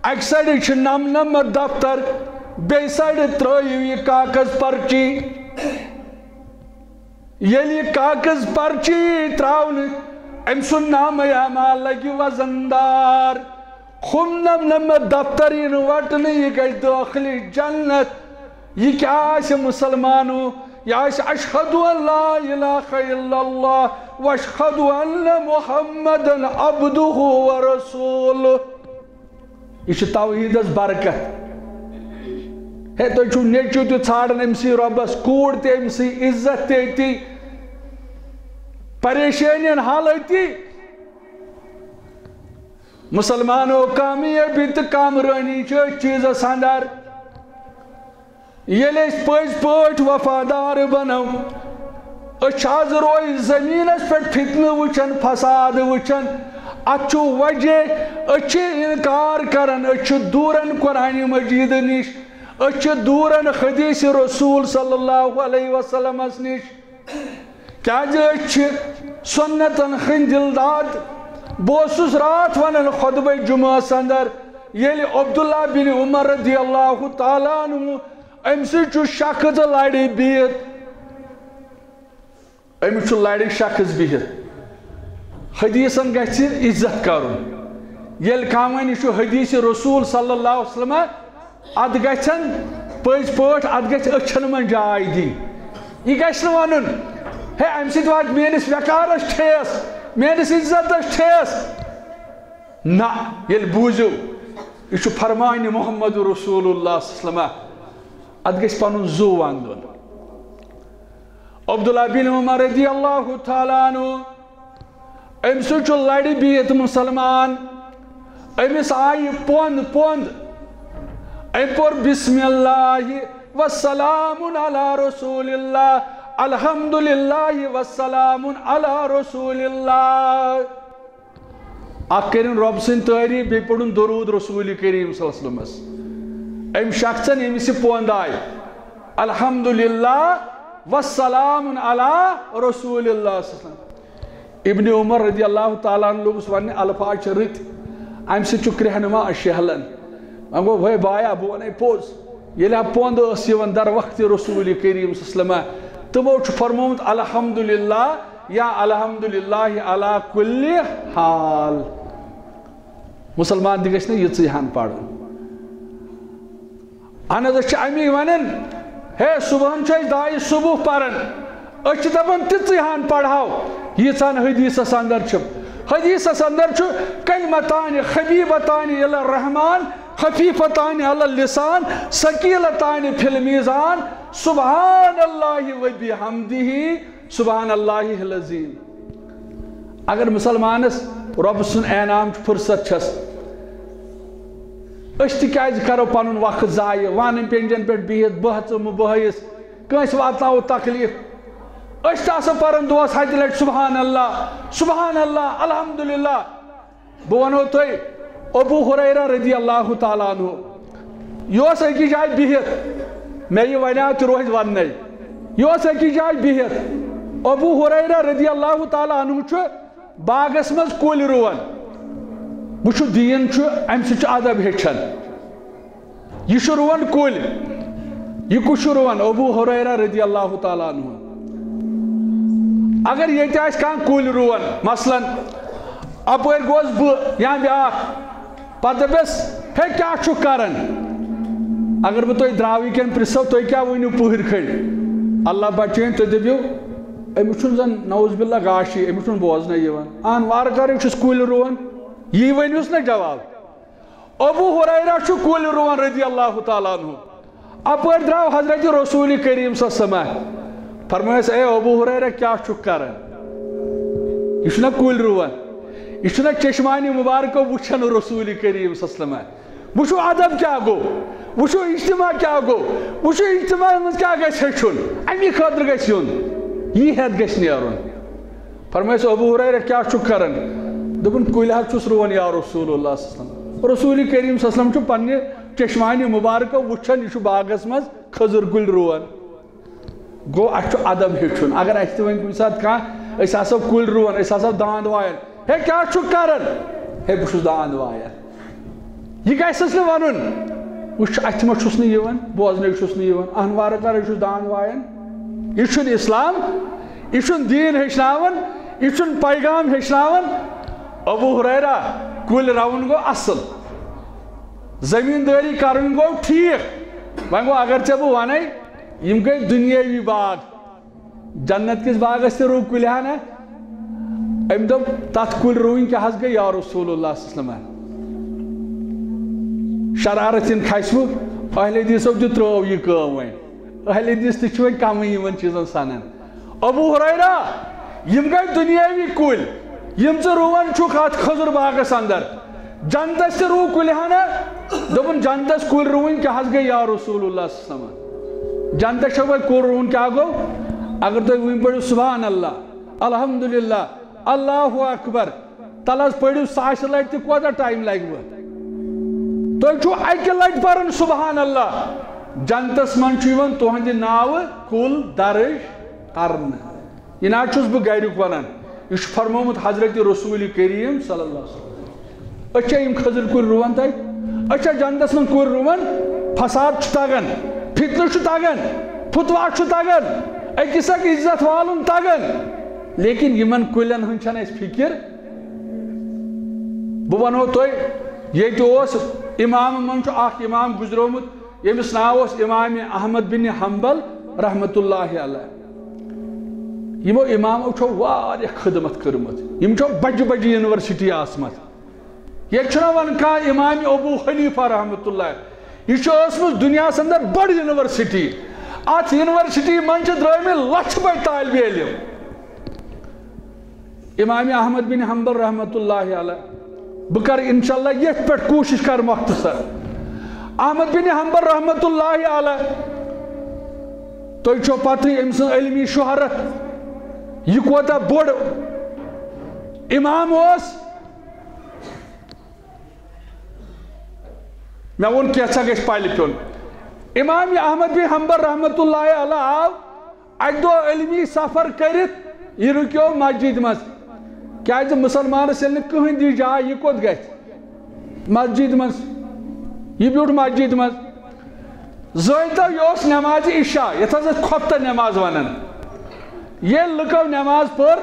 اکساڑی چھ نم نم دفتر بے ساڑی ترائیو یہ کاغذ پرچی یلی کاغذ پرچی تراؤن امسن نام اعمال لگی وزندار خم نم نم دفترین وٹنی یہ گئی داخلی جنت یہ کیا آئیس مسلمانو یا آئیس اشہدو ان لا الہ الا اللہ واشہدو ان محمد عبدہ ورسولہ یہ توحید اس برکت ہے تو چھو نیچو تو چھاڑن امسی ربس کوڑ تے امسی عزت تے تی پریشانین حالتی مسلمانوں کامیابی تو کامرانی چھو چیز ساندار یہ لیس پوچھ پوچھ وفادار بنو اچھاز روئی زمین اس پر فتن وچن فساد وچن اچھو وجہ اچھے انکار کرن اچھو دورن قرآن مجید نیش اچھو دورن حدیث رسول صلی اللہ علیہ وسلم اس نیش کیا جو اچھے سنتن خندل داد بوسوس رات ونن خطبہ جمعہ سندر یلی عبداللہ بن عمر رضی اللہ تعالیٰ عنہ امسی چھو شخص لڑی بیت امی چھو لڑی شخص بیت حدیثن گھسی عزت کرن یل کامانی چھو حدیث رسول صلی اللہ علیہ وسلم اد گھسن پز پوٹ اد گھس اچھن من جائی دی یہ گھسن ونن ہے امسی دوات مینس وقارس ٹھیس مینس عزتس ٹھیس نا یل بوزو یہ چھو فرمان محمد رسول اللہ صلی اللہ علیہ وسلم اد گھس پنن زو وندن عبداللہ بن عمر رضی اللہ تعالیٰ عنہ امسو چھو لڑی بیت مسلمان امس آئی پوند ام پر بسم اللہ والسلام علی رسول اللہ الحمدللہ والسلام علی رسول اللہ اکرین رب سن تعریف بی پڑھن درود رسول کریم صلی اللہ علیہ وسلم ام شخصن امسی پوند آئی الحمدللہ والسلام علی رسول اللہ صلی اللہ علیہ وسلم ابن عمر رضی اللہ تعالیٰ عنہ لوگ سوانی الفاظ چرت ام سے چکر ہنما اشہلن ام گو بھائی بایا بونے پوز یہ لہا پوند اسیون در وقت رسول کریم صلی اللہ علیہ وسلم تمو فرمومت الحمدللہ یا الحمدللہ علی کل حال. مسلمان تہ گژھِ نہٕ یِژٕے ہن پرُن. اہن حظ أسۍ چھِ امی ونان ہے صبحن چھِ أسۍ دعایہِ صبح پران أسۍ چھِ دپان تِژٕے ہن پرہاو ییٖژہن حدیثس اندر چھُ. حدیثس اندر چھُ کلمتان خبیبتان الی الرحمان خفیفتان علی اللسان ثقیلتان فی المیزان سبحان اللہ و بحمدہ سبحان اللہ العظیم. اگر مسلمانس رب سن انعام فرصت چھس أسۍ تہِ کیازِ کرو پنُن وقت ضایع وانن پینجن پٮ۪ٹھ بِہِتھ بہژٕ بہٲیِس کٲنٛسہِ واتناوو تکلیف. أسۍ تہِ آسو پران دۄہس ہتہِ لٹہِ سبحان اللہ الحمدللہ. بہٕ ونو تۄہہِ ابو ہریرہ رضی اللہ تعالیٰ عنہ یہِ اوس أکِس جایہِ بِہِتھ مےٚ یہِ ونیاو تہِ روزِ وننَے. یہِ اوس أکِس جایہِ بِہِتھ ابو ہریرہ رضی اللہ تعالیٰ عنہ چھُ باغس منٛز کُلۍ رُوان. وٕچھو دیٖن چھُ امہِ سۭتۍ چھُ ادب ہیٚچھان. یہِ چھُ رُوان کُلۍ. یہِ کُس چھُ رُوان؟ ابو ہریرہ رضی اللہ تعالیٰ عنہ. اگر ییٚتہِ آسہِ کانٛہہ کُلۍ رُوان مثلاً اپٲرۍ گوس بہٕ یا بیٛاکھ پتہٕ دپٮ۪س ہے کیٛاہ چھُکھ کران؟ اگر بہٕ تۄہہِ درٛاوٕکٮ۪ن پرٛژھو تُہۍ کیٛاہ ؤنِو پٕہٕرۍ کھٔنٛڈۍ؟ اللہ بچٲیِن تُہۍ دٔپِو أمِس چھُنہٕ زن نعوذ باللہ گاشی أمِس چھُنہٕ بوزنَے یِوان. اہن وارٕ کارٕے چھُس کُلۍ رُوان. یی ؤنۍہوٗس نا جواب. ابو ہریرہ چھُ کُلۍ رُوان رضی اللہ تعالیٰ عنہ. اپٲرۍ درٛاو حضرت رسول کریم صلی اللہ علیہ وسلم فرمٲیس اے ابو ہریرہ کیٛاہ چھُکھ کران؟ یہِ چھُنا کُلۍ رُوان. یہ چھُنا چشمانہِ مبارکو وٕچھان رسول کریم صلی اللہ علیہ وسلم. وٕچھو ادب کیٛاہ گوٚو وٕچھو اجتماع کیٛاہ گوٚو وٕچھو اجتماعس منٛز کیٛاہ گژھِ ہیٚچھُن امی خٲطرٕ گژھِ یُن یی ہٮ۪تھ گژھِ نیرُن. فرمٲیس ابو ہریرہ کیٛاہ چھُکھ کران؟ دوٚپُن کُلۍ حظ چھُس رُوان یا رسول اللہ صلی اللہ علیہ وسلم. رسول کریم صلی اللہ علیہ وسلم چھُ پننہِ چشمانہِ مبارکو وٕچھان یہِ چھُ باغس منٛز کھٔزٕر کُلۍ رُوان. گوٚو اَسہِ چھُ ادب ہیٚچھُن. اگر اَسہِ تہِ وۄنۍ کُنہِ ساتہٕ کانٛہہ أسۍ آسو کُلۍ رُوان أسۍ آسو داند وایان ہے کیٛاہ چھُکھ کران؟ ہے بہٕ چھُس داند وایان. یہِ گژھٮ۪س نہٕ وَنُن وٕچھ اَتھِ ما چھُس نہٕ یِوان بوزنَے چھُس نہٕ یِوان اہن وارٕ کارٕے چھُس داند وایان. یہِ چھُنہٕ اسلام یہِ چھُنہٕ دیٖن ہیٚچھناوان یہِ چھُنہٕ پیغام ہیٚچھناوان. ابو ہریرہ کُلۍ رَوُن گوٚو اصل زمیٖندٲری کرٕنۍ گوٚو ٹھیٖک. وۄنۍ گوٚو اگر ژےٚ بہٕ وَنَے یِم گٔے دُنیٲوی باغ. جنت کِس باغس تہِ رُو کُلۍ ہنا. أمۍ دوٚپ تتھ کُلۍ رُوٕنۍ کیٛاہ حظ گٔے یا رسول اللہ صلی اللہ علیہ وسلم. شرارت یِن کھسوٕ اہل حدیٖثو تہِ ترٛٲو یہِ کٲم وۄنۍ. اہل حدیٖث تہِ چھِ وۄنۍ کمٕے یِمن چیٖزن سنان. ابو ہریرہ یِم گٔے دُنیٲوی کُلۍ یِم ژٕ رُوان چھُکھ اتھ کھٔزٕر باغس اندر. جنتس تہِ رُو کُلۍ ہنا. دوٚپُن جنتس کُلۍ رُوٕنۍ کیٛاہ حظ گٔے یا رسول اللہ صلی اللہ علیہ وسلم. جنتس چھو وۄنۍ کُل رُوُن کیٛاہ گوٚو؟ اگر تُہۍ وۄنۍ پٔرِو سبحان اللہ الحمدللہ اللہ اکبر تل حظ پٔرِو 1000 لٹہِ تہِ کوتاہ ٹایم لگوٕ؟ تُہۍ چھُو اکہِ لٹہِ پران سبحان اللہ. جنتس منٛز چھُ یِوان تُہنٛدِ ناوٕ کُل درٕج کرنہٕ. یہِ نہ حظ چھُس بہٕ گریُک ونان یہِ چھُ فرمومُت حضرت رسول کریم صلی اللہ علیہ وسلم. أسۍ چھا یِم کھٔزٕر کُلۍ رُوان تتہِ؟ أسۍ چھا جنتس منٛز کُلۍ رُوان؟ فساد چھُ تگان فتنہٕ چھُ تگان فتوا چھُ تگان أکِس اکھ عزت والُن تگان لیکن یِمن کُلٮ۪ن ہٕنٛز چھنہٕ اَسہِ فِکر. بہٕ ونہو تۄہہِ ییٚتہِ اوس امامن منٛز چھُ اکھ امام گُزریومُت ییٚمِس ناو اوس امام احمد بن حنبل رحمتہ اللہ علیہ. یِمو امامو چھو واریاہ خدمت کٔرمٕژ. یِم چھو بجہِ بجہِ یونیورسٹی آسمژ. ییٚتہِ چھُنہ وۄنۍ کانٛہہ امام ابو حنیفہ رحمتہ اللہ یہِ چھُ ٲسمٕژ دُنیاہس اندر بٔڑ یونیورسٹی. اتھ یونیورسٹی منٛز چھِ درٛٲمٕتۍ لچھِ بٔدۍ طالبہِ علم. امام احمد بن حنبل رحمتہ اللہ علیہ. بہٕ کرٕ انشاءاللہ یتھ پٮ۪ٹھ کوٗشش کرٕ مختصر. احمد بن حنبل رحمتہ اللہ علیہ تۄہہِ چھو پتہٕ أمۍ سٕنٛز علمی شہرت یہِ کوتاہ بوٚڑ امام اوس. مےٚ ووٚن کینٛژھا گژھِ پلہِ پیوٚن. امام احمد بن حنبل رحمتہ اللہ علیہ آو اکہِ دۄہ علمی سفر کٔرِتھ یہِ رُکیو مسجد منٛز. کیازِ مُسلمانس ییٚلہِ نہٕ کٕہٕنۍ دِی جاے یہِ کوٚت گژھِ؟ مسجد منٛز. یہِ بیوٗٹھ مسجد منٛز. زٲنۍتو یہِ اوس نٮ۪مازِ عشاء یتھ حظ أسۍ خۄفتہ نٮ۪ماز ونان. یہ لکو نماز پر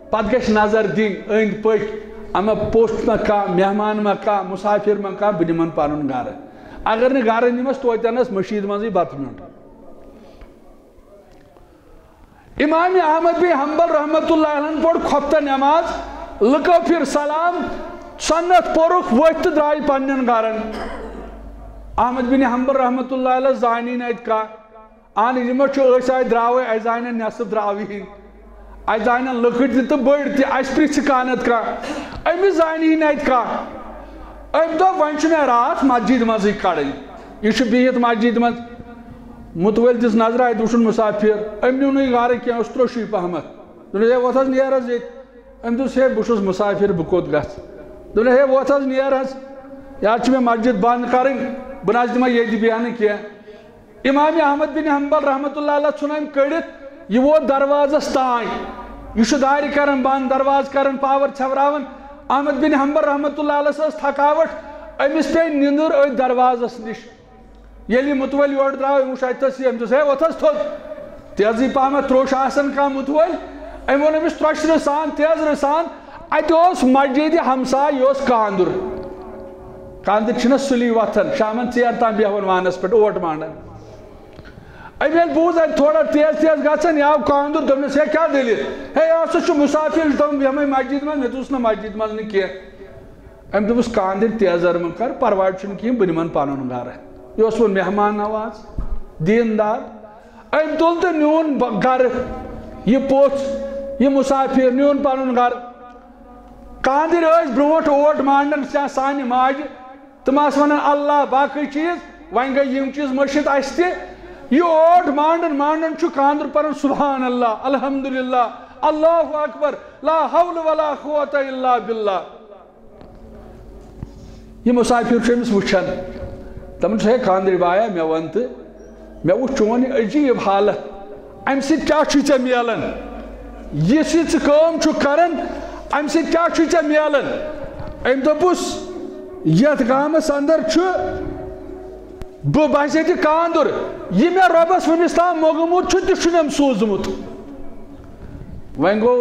پت گش نظر دین اند پک اما پوست ما کا مہمان ما کا مسافر ما کا بنمن پانن گھر اگر نے گھر نمس توتنس مشید مزی بات منٹ امام احمد بن حنبل رحمت اللہ علیہ پڑھ خفتہ نماز لکو پھر سلام سنت پورک وقت درائی پنن گھرن احمد بن حنبل رحمت اللہ علیہ زانی نیت کا آن یمو چھو ایس آئی دراوے ایزائن نصف دراوی ایزائن لکٹ دی تو بڑھ دی ایس پری سکانت کا امی زانی نیت کا ام دو ونچ میں رات مسجد مزی کڑی یہ چھو بیت مسجد مز متول دس نظر آئی دوشن مسافر ام نیو نوی گارے کیا استرو شیپ احمد دنیا ہے واتھاز نیر از ایت ام دوس ہے بوشوز مسافر بکوت گس دنیا ہے واتھاز نیر از یاد چھو میں مسجد بند کریں بناز دماغ یہ دی بیانے کیا امام احمد بن حنبل رحمت اللہ علیہ سنائم کڑت یہ وہ دروازہ ستائیں یہ شو داری کرن بند دروازہ کرن پاور چھوراون احمد بن حنبل رحمت اللہ علیہ سس تھکاوٹ امس پہ نندر اوی دروازہ نش یلی متول یور دراو امو شایتس ام دوس ہے واتھاز تھوڑ تیزی پاہمت تروش آسن کا متول امو نمس تروش رسان تیز رسان ات اوس مسجد ہمسا یوس کاندر کاندر چھنا سلی واتھن شامن ژیر تام بیہون وانس پہ اوٹ مانڈن ایمیل بوز ہے تھوڑا تیز تیز گاچن یاو کاندر دمنے سے کیا دلیل ہے یاسو چھو مسافر دم ہمیں مسجد میں دوسنا مسجد میں نے کیا ام دوس کاندر تیز ارمن کر پرواڑ چھن کیم بنیمن پانون گھر ہے یہ اس ون مہمان نواز دیندار ام دولتے نیون گھر یہ پوچھ یہ مسافر نیون پانون گھر کاندر ایس بروٹ اوٹ مانڈن سانی ماج تم آس ونن اللہ باقی چیز وائن گئی یم چیز مرشد آستے یہ اوٹ مانڈن چھو کاندر پرن سبحان اللہ الحمدللہ اللہ اکبر لا حول ولا قوت الا باللہ یہ مسافر چھو امس وچھن تمن چھو ہے کاندر بایا میں ونت میں وہ چون عجیب حالت ام سے کیا چھو چا میلن یہ سے کام چھو کرن ام سے کیا چھو چا میلن ام دپوس یت گامس اندر چھو بحثیتی کاندر یہ میں ربس ونستان موگمت چھو تشنم سوزمت وین گو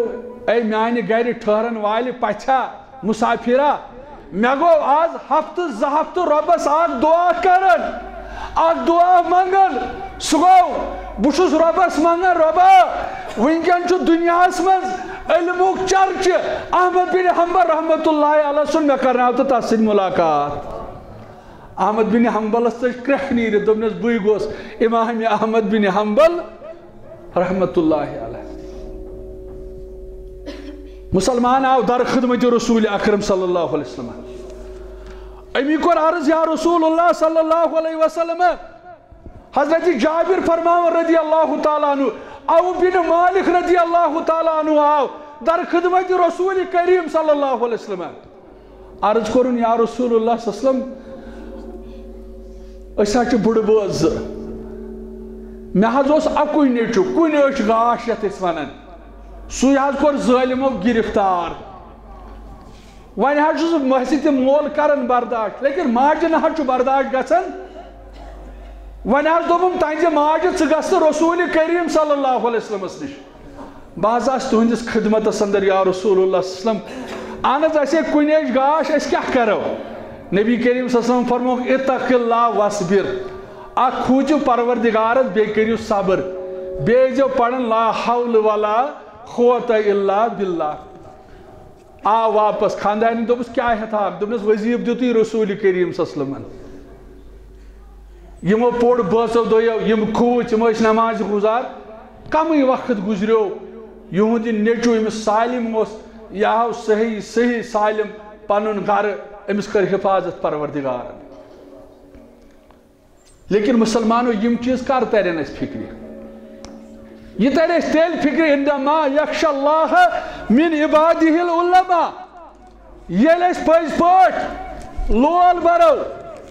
اے میانی گھر ٹھہرن والی پچھا مسافرہ میں گو آز ہفت زہفت ربس آگ دعا کرن آگ دعا منگن سگو بشوز ربس منگن ربا ونکن چھو دنیا اسمز علموک چرچ احمد بن حنبل رحمت اللہ علیہ سن میں کرنا ہوتا تاثر ملاقات احمد بن حنبل استش کرخ نیر دمنس بوئی گوس امام احمد بن حنبل رحمت اللہ علیہ مسلمان آو در خدمت رسول اکرم صلی اللہ علیہ وسلم امی کو عرض یا رسول اللہ صلی اللہ علیہ وسلم حضرت جابر فرماؤ رضی اللہ تعالیٰ عنہ او بن مالک رضی اللہ تعالیٰ عنہ آو در خدمت رسول کریم صلی اللہ علیہ وسلم عرض کرن یا رسول اللہ صلی اللہ علیہ وسلم اسا چھ بڑ بوز میں حض اس اکوئی نیچو کوئی نیچ گاش یت اس ونن سوی حض کور ظالمو گرفتار وانی حض چھس محسیت مول کرن برداشت لیکن ماجن حض چھ برداشت گسن وانی حض دوبم تانجہ ماجن سے گست رسول کریم صلی اللہ علیہ وسلم اس نش بعض اس تہندس خدمت اندر یا رسول اللہ صلی اللہ علیہ وسلم آنز ایسے کوئی نیچ گاش اس کیا کرو نبی کریم صلی اللہ علیہ وسلم فرموک اتق اللہ واسبر اک کھوجو پروردگارت بے کریو صبر بے جو پڑھن لا حول ولا قوت الا باللہ آ واپس خاندانی دوپس کیا ہے تھا دوپنس وظیف دیتی رسول کریم صلی اللہ علیہ وسلم یمو پوڑ باسو دویو یم کھوچ مش نماز گزار کمی وقت گزریو یہود نیچو امس سالم اس یا صحیح صحیح سالم پنن گھر امس کر حفاظت پروردگار لیکن مسلمانوں یم چیز کر ترین اس فکری یہ ترے اس تیل فکری عندما یخش اللہ من عبادہ العلماء یہ اس پز پاٹ لول برو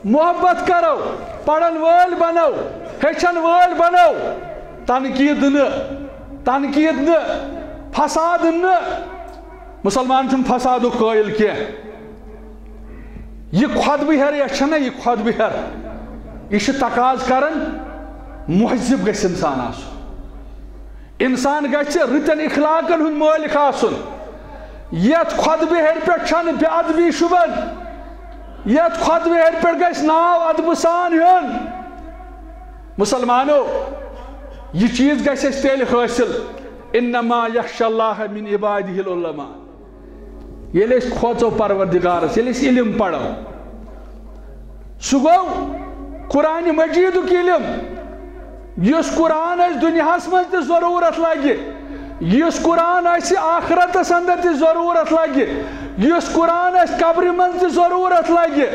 محبت کرو پڑھن وال بنو ہیچن وال بنو تنقید نہ فساد نہ مسلمان چھن فساد و قائل کیا یہ خود بہر یا چھنا یہ خود بہر یہ تقاض کرن محذب گژھِ انسان آسُن انسان گژھِ رٕتٮ۪ن اخلاقن ہُنٛد مٲلِک آسُن یتھ خۄدبہٕ ہیٚرِ پٮ۪ٹھ چھنہٕ بے ادبی شوٗبان یتھ خۄدبہٕ ہیٚرِ پٮ۪ٹھ گژھِ ناو ادبہٕ سان ہیوٚن مسلمانو یہ چیز گژھِ اَسہِ تیٚلہِ حٲصِل انما یخشى اللہ من عبادہ العلماء ییٚلہِ أسۍ کھوژو پروردگارس ییٚلہِ أسۍ علم پرو سُہ گوٚو قرآن مجیدُک علم یُس قرآن اَسہِ دُنیاہس منٛز تہِ ضروٗرت لگہِ یُس قرآن اَسہِ آخرتس اندر تہِ ضروٗرت لگہِ یُس قرآن اَسہِ قبرِ منٛز تہِ ضروٗرت لگہِ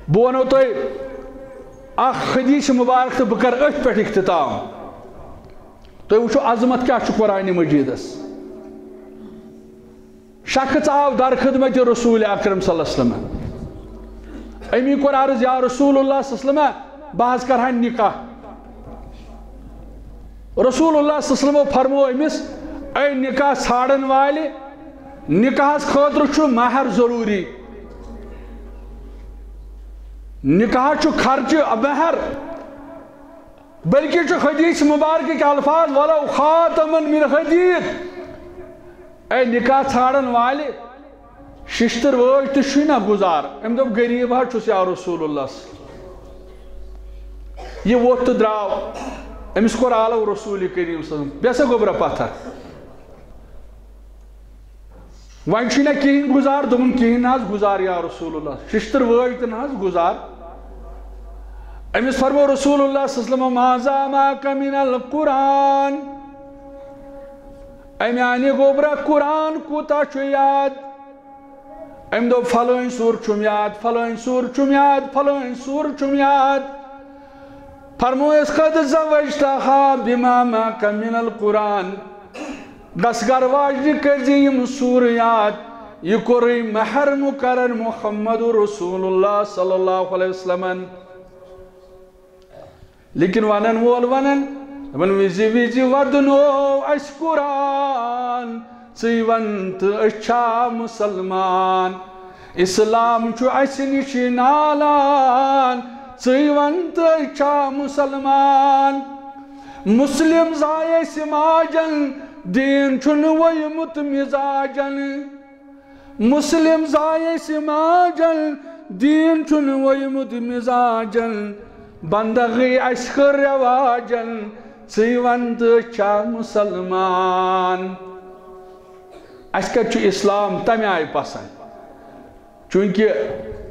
بہٕ ونو تۄہہِ اکھ حدیث مبارک تہٕ بہٕ کرٕ أتھۍ پٮ۪ٹھ اختتام تُہۍ وٕچھِو عظمت کیٛاہ چھُ قرآنِ مجیدس شخص آو در خدمت رسول اکرم صلی اللہ علیہ وسلم امی کوٚر عرض یا رسول اللہ صلی اللہ علیہ وسلم بہٕ حظ کرٕ ہا نکاح رسول اللہ صلی اللہ علیہ وسلم فرمو أمِس اے نکاح ژھانڈن والہِ نکاحس خٲطرٕ چھُ مہر ضروٗری نکاح چھُ خرچہٕ مہر بلکہ چھُ حدیث مبارکٕکۍ الفاظ ولو خاتمن من حدیٖد اے نکاح ژھانڈن والہِ ششتر وٲج تہِ چھُے نا گُزار أمۍ دوٚپ غریٖب حظ چھُس یا رسول اللہ یہِ ووٚتھ تہٕ درٛاو أمِس کوٚر آلو رسول کریم صلی اللہ علیہ وسلم بیٚیہِ سا گوٚبرا پتھر وۄنۍ چھُے نا کِہیٖنۍ گُزار دوٚپُن کِہیٖنۍ نہ حظ گُزار یا رسول اللہ ششتر وٲج تہٕ نہ حظ گُزار أمِس فرمو رسول اللہ صلی اللہ علیہ وسلم ماذا معك من القرآن اے میانہِ گوٚبرا قرآن کوٗتاہ چھُ یاد أمۍ دوٚپ فلٲنۍ سوٗر چھُم یاد فلٲنۍ سوٗر چھُم یاد فلٲنۍ سوٗر چھُم یاد فرمویس قد زوجتها بما معك من القرآن گژھ گھر واجنہِ کٔرزِ یِم سوٗرٕ یاد یہِ کوٚرُے مہر مقرر محمد رسول اللہ صلی اللہ علیہ وسلم لیکن ونن وول ونن دپن وِزِ وِزِ ودنو اَسہِ قرآن ژٕے ون تہٕ أسۍ چھا مُسلمان اسلام چھُ اَسہِ نِش نالان ژٕے ون تہٕ أسۍ چھا مُسلمان مسلم زاے اَسہِ ماجن دیٖن چھُنہٕ ؤیمُت مِزاجن مسلم زاے اَسہِ ماجن دیٖن چھُنہٕ ؤیمُت مِزاجن بندگی اَسہِ کٔر رٮ۪واجن ژٕے ون تہٕ أسۍ چھا مُسلمان اَسہِ کتہِ چھُ اسلام تمہِ آیہِ پسنٛد چوٗنٛکہِ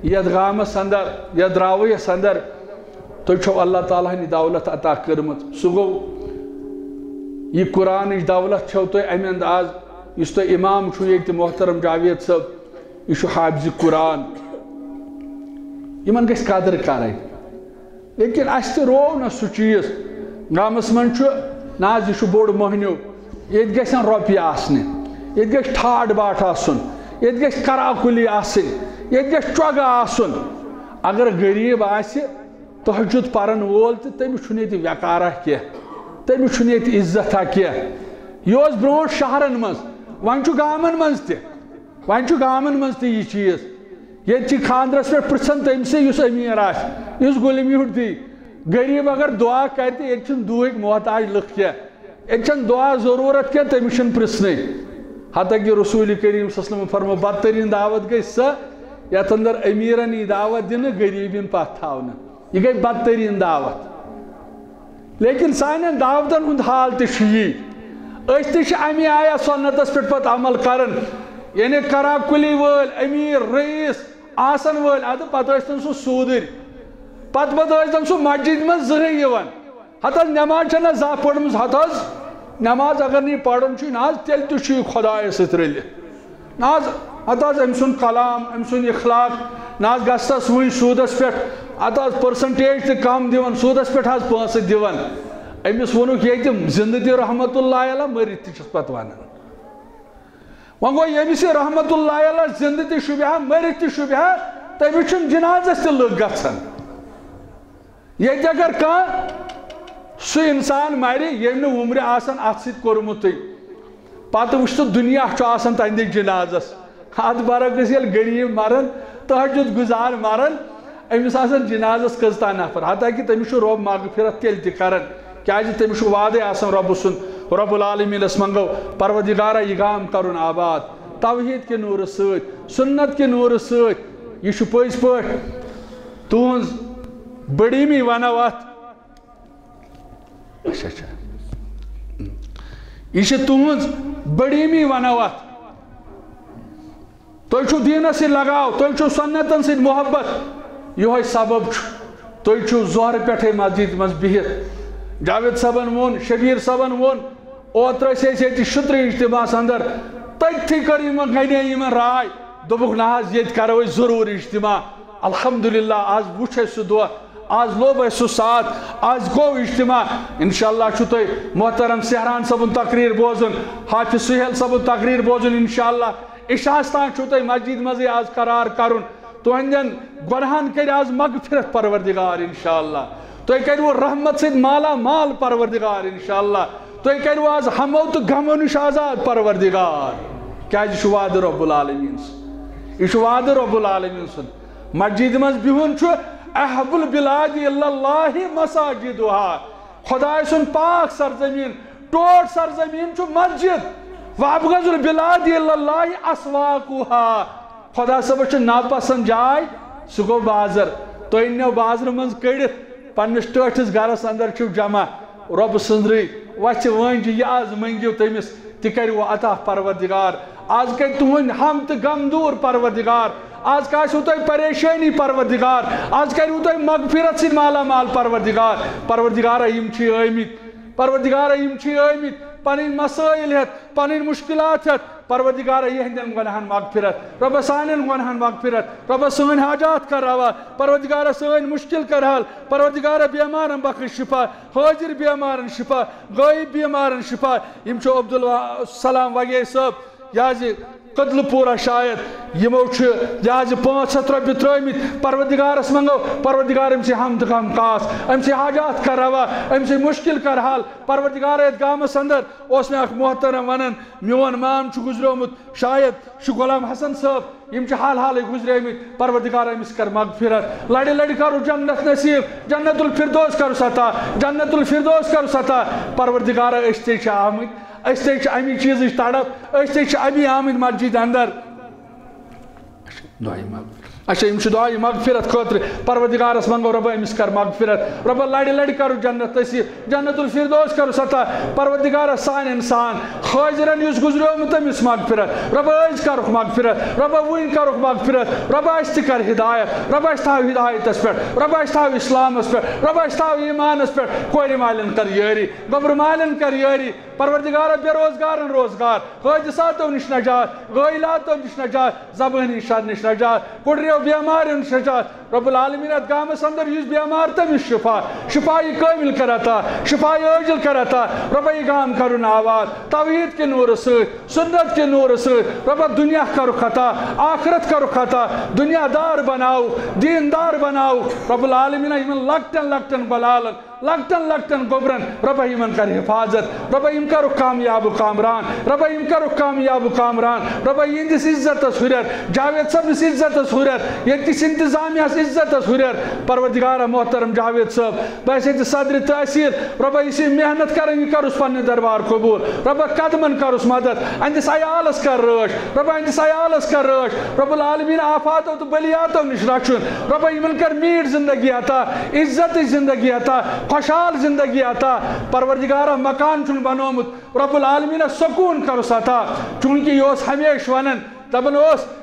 یتھ گامس اندر یتھ درٛاوٕیس اندر تۄہہِ چھو اللہ تعالیٰ ہنہِ دولت عطا کٔرمٕژ سُہ گوٚو یہِ قرآنٕچ دولت چھو تۄہہِ امہِ انداز یُس تۄہہِ امام چھُو ییٚتہِ محترم جاوید صٲب یہِ چھُ حافظِ قرآن یِمن گژھِ قدر کرٕنۍ لیکن اَسہِ تہِ روو نہٕ سُہ چیٖز گامس منٛز چھُ نہ حظ یہِ چھُ بوٚڑ مۄہنیوٗ ییٚتہِ گژھن رۄپیہِ آسنہِ ییٚتہِ گژھِ ٹھاٹھ باٹھ آسُن ییٚتہِ گژھِ کراکُلی آسٕنۍ ییٚتہِ گژھِ چۄگہٕ آسُن اگر غریٖب آسہِ تہجُد پرن وول تہِ تٔمِس چھُنہٕ ییٚتہِ ویکارا کینٛہہ تٔمِس چھُنہٕ ییٚتہِ عزتھا کینٛہہ یہِ اوس برونٛٹھ شہرن منٛز وۄنۍ چھُ گامن منٛز تہِ یہِ چیٖز ییٚتہِ چھِ خاندرس پٮ۪ٹھ پرژھان تٔمسٕے یُس أمیٖر آسہِ یُس گُلہِ میوٗٹھ دی غریٖب اگر دعا کرِ تہِ ییٚتہِ چھِنہٕ دُہٕکۍ محتاج لُکھ کینٛہہ ییٚتہِ چھَنہٕ دعا ضروٗرت کینٛہہ تٔمِس چھُنہٕ پرژھنٕے حتیٰ کہ رسول کریم صلی اللہ علیہ وسلم فرمو بدترین دعوت گئی سۄ یتھ اندر امیرن یی دعوت دِنہٕ غریٖبن پتھ تھاونہٕ یہِ گٔے بدترین دعوت لیکن سانٮ۪ن دعوتن ہُنٛد حال تہِ چھُ یی أسۍ تہِ چھِ اَمہِ آیہ سُنتس پٮ۪ٹھ پتہٕ عمل کران یعنی کراکُلی وٲلۍ أمیٖر رئیٖس آسن وٲلۍ اَدٕ پتہٕ ٲسۍتن سُہ سوٗدٕرۍ پتہٕ ٲسۍتن سُہ مسجد منٛز زٕہٕے یِوان ہتہٕ حظ نٮ۪ماز چھنہٕ زانٛہہ پٔرمٕژ ہتہٕ حظ نٮ۪ماز اگر نہٕ یہِ پرُن چھُے نہ حظ تیٚلہِ تہِ چھُ یہِ خۄدایس سۭتۍ رٔلِتھ نہ حظ ہتہٕ حظ أمۍ سُنٛد کلام أمۍ سُنٛد اخلاق نہ حظ گژھتس وٕنۍ سوٗدس پٮ۪ٹھ اتھ حظ پٔرسنٹیج تہِ کم دِوان سوٗدس پٮ۪ٹھ حظ پونٛسہٕ دِوان أمِس ووٚنُکھ ییٚتہِ زِندٕ تہِ رحمتُ اللہ علیہ مٔرِتھ تہِ چھِس پتہٕ ونان وۄنۍ گوٚو ییٚمِس یہِ رحمتُ اللہ علیہ زِندٕ تہِ شوٗبہِ ہا مٔرِتھ تہِ شوٗبہِ ہا تٔمِس چھُنہٕ جنازس تہِ لُکھ گژھان ییٚتہِ اگر کانٛہہ سُہ انسان مرِ ییٚمۍ نہٕ وُمرِ آسان اتھ سۭتۍ کوٚرمُتٕے پتہٕ وٕچھ تہٕ دُنیا چھُ آسان تہنٛدِس جنازس اتھ برعکس ییٚلہِ غریٖب مران تہجُد گُزار مران أمِس آسان جنازس کٔژتام نفر حتیٰ کہ تٔمِس چھُ رۄب مغفرت تیٚلہِ تہِ کران کیازِ تٔمِس چھُ وعدے آسان رۄبہٕ سُنٛد رۄب العالمیٖنس منٛگو پروردِگارا یہِ گام کَرُن آباد توحیٖد کہِ نوٗرٕ سۭتۍ سُنت کہِ نوٗرٕ سۭتۍ یہِ چھُ پٔزۍ پٲٹھۍ تُہٕنٛز بٔڑیٖمی وَنو اَتھ یہ تہذ بڑیمی ونو ات تھی چھو دینس سی لگاؤ تھی چھو سنتن سی محبت یہ سبب تھی چھو زہر پہ مسجد مز بہت جاوید صبن وون شبیر صبن وون اوتر یہ شتر اجتماع اندر تھی کر گنے رائے دبک ناز یہ کرو ضرور اجتماع الحمدللہ آج وچ سہ دہ آج لوب سہ ساتھ آج گو اجتماع انشاءاللہ چھو تھی محترم سہران صبن تقریر بوزن حافظ سہیل صبن تقریر بوزن انشاءاللہ عشاءس تان چھو تھی مسجد مزے آج قرار کرن تہندین گناہن کر آج مغفرت پروردگار انشاءاللہ تھی کرو رحمت سے مالا مال پروردگار انشاءاللہ تھی کرو آج ہمو تو غمو نش آزاد پروردگار کیا یہ وعدہ رب العالمین یہ وعدہ رب العالمین سن مسجد مز بہن چھو احب البلاد اللہ مساجدها خدای سن پاک سرزمین ٹوٹ سرزمین چھو مسجد وابغض البلاد اللہ اسواقها خدا صاحب چھ ناپسند جائے سہ گو بازر تو انو بازر مز کڑت پنس ٹھٹس گرس اندر چھو جمع رب سندری وچ ونج یہ آز منگیو تمس تہ کرو عطا پروردگار آج کر تہن ہم تو غم دور پروردگار آج کاسو تہ پریشانی پروردگار آج کرو تہ مغفرت سے مالا مال پروردگار پروردگار یم چھ آمت پروردگار یم چھ آمت پنن مسائل ہت پنن مشکلات ہت پروردگار یہندین گناہن مغفرت رب سانین گناہن مغفرت رب سن حاجات کر روا پروردگار سن مشکل کر حل پروردگار بیمارن بخش شفا حاضر بیمارن شفا غائب بیمارن شفا یم چھ عبدالسلام وگے صاحب یہ قدل پورا شاید یمو یہ 500 رۄپیہِ ترٲمٕتۍ پروردگارس منگو پروردگار ام سے حمد غم کاس ام سے حاجات کر روا ام سے مشکل کر حال پروردگار ات گامس اندر اس میں اخ محترم ونن میون مام چھ گزریومت شاید چھ غلام حسن صاحب یم چھ حال حال گزریمت پروردگار امس کر مغفرت لڑی لڑی کرو جنت نصیب جنت الفردوس کرو عطا جنت الفردوس کرو عطا پروردگار اس تے چھ آمت اس تے چھ امی چیز تڑپ اس تے چھ امی آمد مسجد اندر دعائی مغفرت اچھا یم چھ دعائی مغفرت خاطر پروردگارس منگو رب امس کر مغفرت رب لڑی لڑی کرو جنت نصیب جنت الفردوس کرو عطا پروردگار سان انسان حاضرن یس گزریومت امس مغفرت رب از کرو مغفرت رب وین کرو مغفرت رب اس تہ کر ہدایت رب اس تھاو ہدایتس پہ رب اس تھاو اسلامس پہ رب اس تھاو ایمانس پہ کور مالن کر یاری گبر مالن کر یاری پروردگار بے روزگارن روزگار حادثاتو نش نجات غائلاتو نش نجات زبانی شر نش نجات کڑریو بیمار نش نجات رب العالمین ات گامس اندر یس بیمار تمس شفا شفائی کامل کرتا شفائی عاجل کرتا رب یہ گام کرن آباد توحید کے نور سۭتۍ سنت کے نور سۭتۍ رب دنیا کرو خطا آخرت کرو خطا دنیا دار بناو دین دار بناو رب العالمین یمن لکٹن لکٹن بلالن لکٹن لکٹن گوبرن رب یمن کر حفاظت رب یم کرو کامیاب کامران رب یم کرو کامیاب کامران رب یہندس عزتس ہریر جاوید صاحبس عزتس ہریر یتس انتظامیہس عزتس ہریر پروردگار محترم جاوید صاحب بس یہ صدر تحصیل رب اسی محنت کرن یہ کرس پنہ دربار قبول رب قدمن کرس مدد اندس عیالس کر رٲچھ رب اندس عیالس کر رٲچھ رب العالمین آفاتو تو بلیاتو نش رچھن رب یمن کر میٹھ زندگی عطا عزت زندگی عطا خوشحال زندگی عطا پروردگار مکان چون بنومت رب العالمین سکون کرس عطا چونکہ یہ ہمیشہ ونن دپان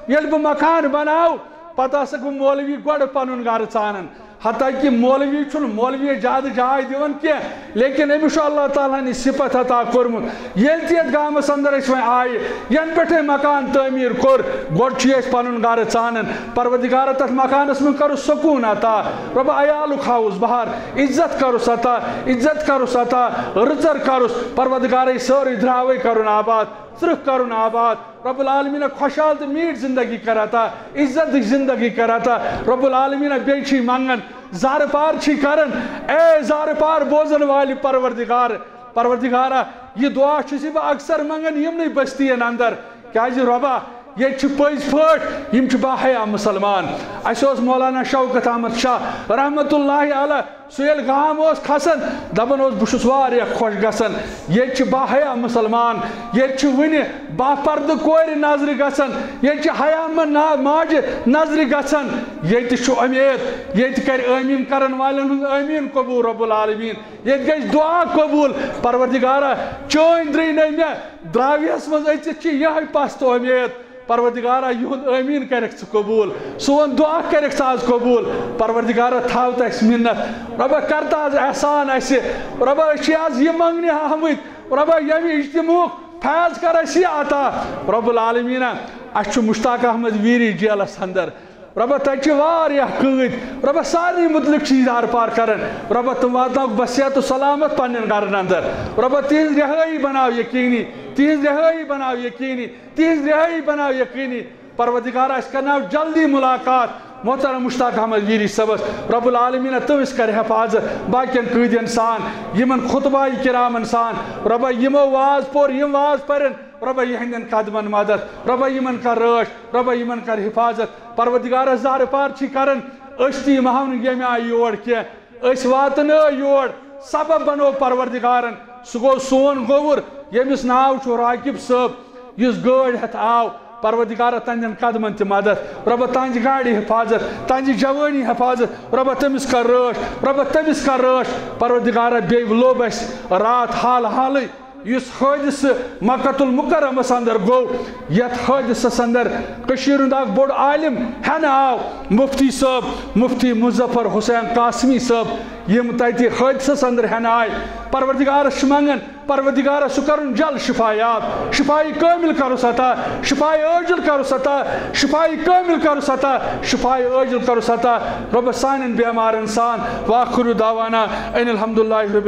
یل بہ مکان بناو پتہ ہسا گو مولوی گوڑ پنن گھر ژانن حتیٰ کہ مولوی چھن مولوی زیادہ جائے دیون کی لیکن امس اللہ تعالیٰ نے صفت عطا کورمت یل تیت گامس اندر اس میں آئے ین پہ مکان تعمیر کور گوڑ چھ پنن گھر ژانن پروردگار تک مکانس من کرو سکون عطا رب عیالک ہاوس بہار عزت کرس عطا عزت کرس عطا رزر کرس پروردگار سوری دراوے کرن آباد صرف کرن آباد رب العالمین خوشحال تو میٹھ زندگی کراتا عزت زندگی کراتا رب العالمین بیچی منگن زار پار چھی کرن اے زار پار بوزن والی پروردگارا یہ دعا چھسی با اکثر منگن یم نہیں بستین اندر کیا جی ربا یہ پز پھٹ یم باحیا مسلمان اس مولانا شوکت احمد شاہ رحمت اللہ علیہ سیل گام کھسان دپان بہس واریاہ خوش گژھان یہ باحیا مسلمان یہ ون با پرد کور نظر گژھان یہ حیا ماجہ نظر گژھان یہ امید یہ کر آمین کرن والن ہند آمین قبول رب العالمین یہ گژھِ دعا قبول پروردگارہ چٲنۍ درٛے نہٕ مےٚ درٛاویس منٛز أژِتھ یہ پست امید پروردگارہ یہد آمین کرک ژٕ قبول سون دعا کرک ژٕ آز قبول پروردگارہ تھاو تس منت ربا کرتا آز احسان اسہِ ربا أسۍ آز یہ منگنہِ آمٕتۍ ربا ییٚمہِ اجتماعُک فیض کر اسی عطا رب العالمین اس مشتاق احمد ویری جیلس اندر ربا تچ واریاہ قید ربا سارے متعلق چیز ہار پار کرن ربا تم واتناؤ بصیحت و سلامت پنن گرن اندر ربا تہذ رہائی بناو یقینی تہذ رہائی بناو یقینی تہذ رہائی بناو یقینی پروردگارہ اس کرناو جلدی ملاقات محترم مشتاق احمد ویری صبس رب العالمین تمس کر حفاظت باقین قید انسان یمن خطبہ کرام انسان ربا یمو واز پور یم واز پرن ربا یہندن قدمن مدد ربا یمن کر رٲچھ ربا یمن کر حفاظت پروردگارہ زار پار چھ کرن تی مہون یمہ آئی یور کی اس واتن یور سبب بنو پروردگارن سہ گو سون گور یمس ناو چھ راکب صٲب یس گٲڑ ہتھ آو پروردگارہ تہندین قدمن تہ مدد ربا تہنز گاڑی حفاظت تہنز جوانی حفاظت ربا تمس کر رٲچھ ربا تمس کر رٲچھ پروردگارہ بیٚیہِ لوٚب اسہِ رات حال حالٕے یس حٲدثہ مکۃ المکرمس اندر گو یتھ حٲدثس اندر کشیٖر ہُنٛد اکھ بوٚڑ عالم ہٮ۪نہٕ آو مفتی صٲب مفتی مظفر حسین قاسمی صٲب یم تتہِ حٲدثس اندر ہٮ۪نہٕ آے پروردگارس چھِ منگان پروردگارہ سہ کرن جل شفایاب شفائی کامل کرس عطا شفائی عاجل کرس عطا شفائی کامل کرس عطا شفائی عاجل کرس عطا رب سانن بیمار انسان واخر دعوانا ان الحمد للہ رب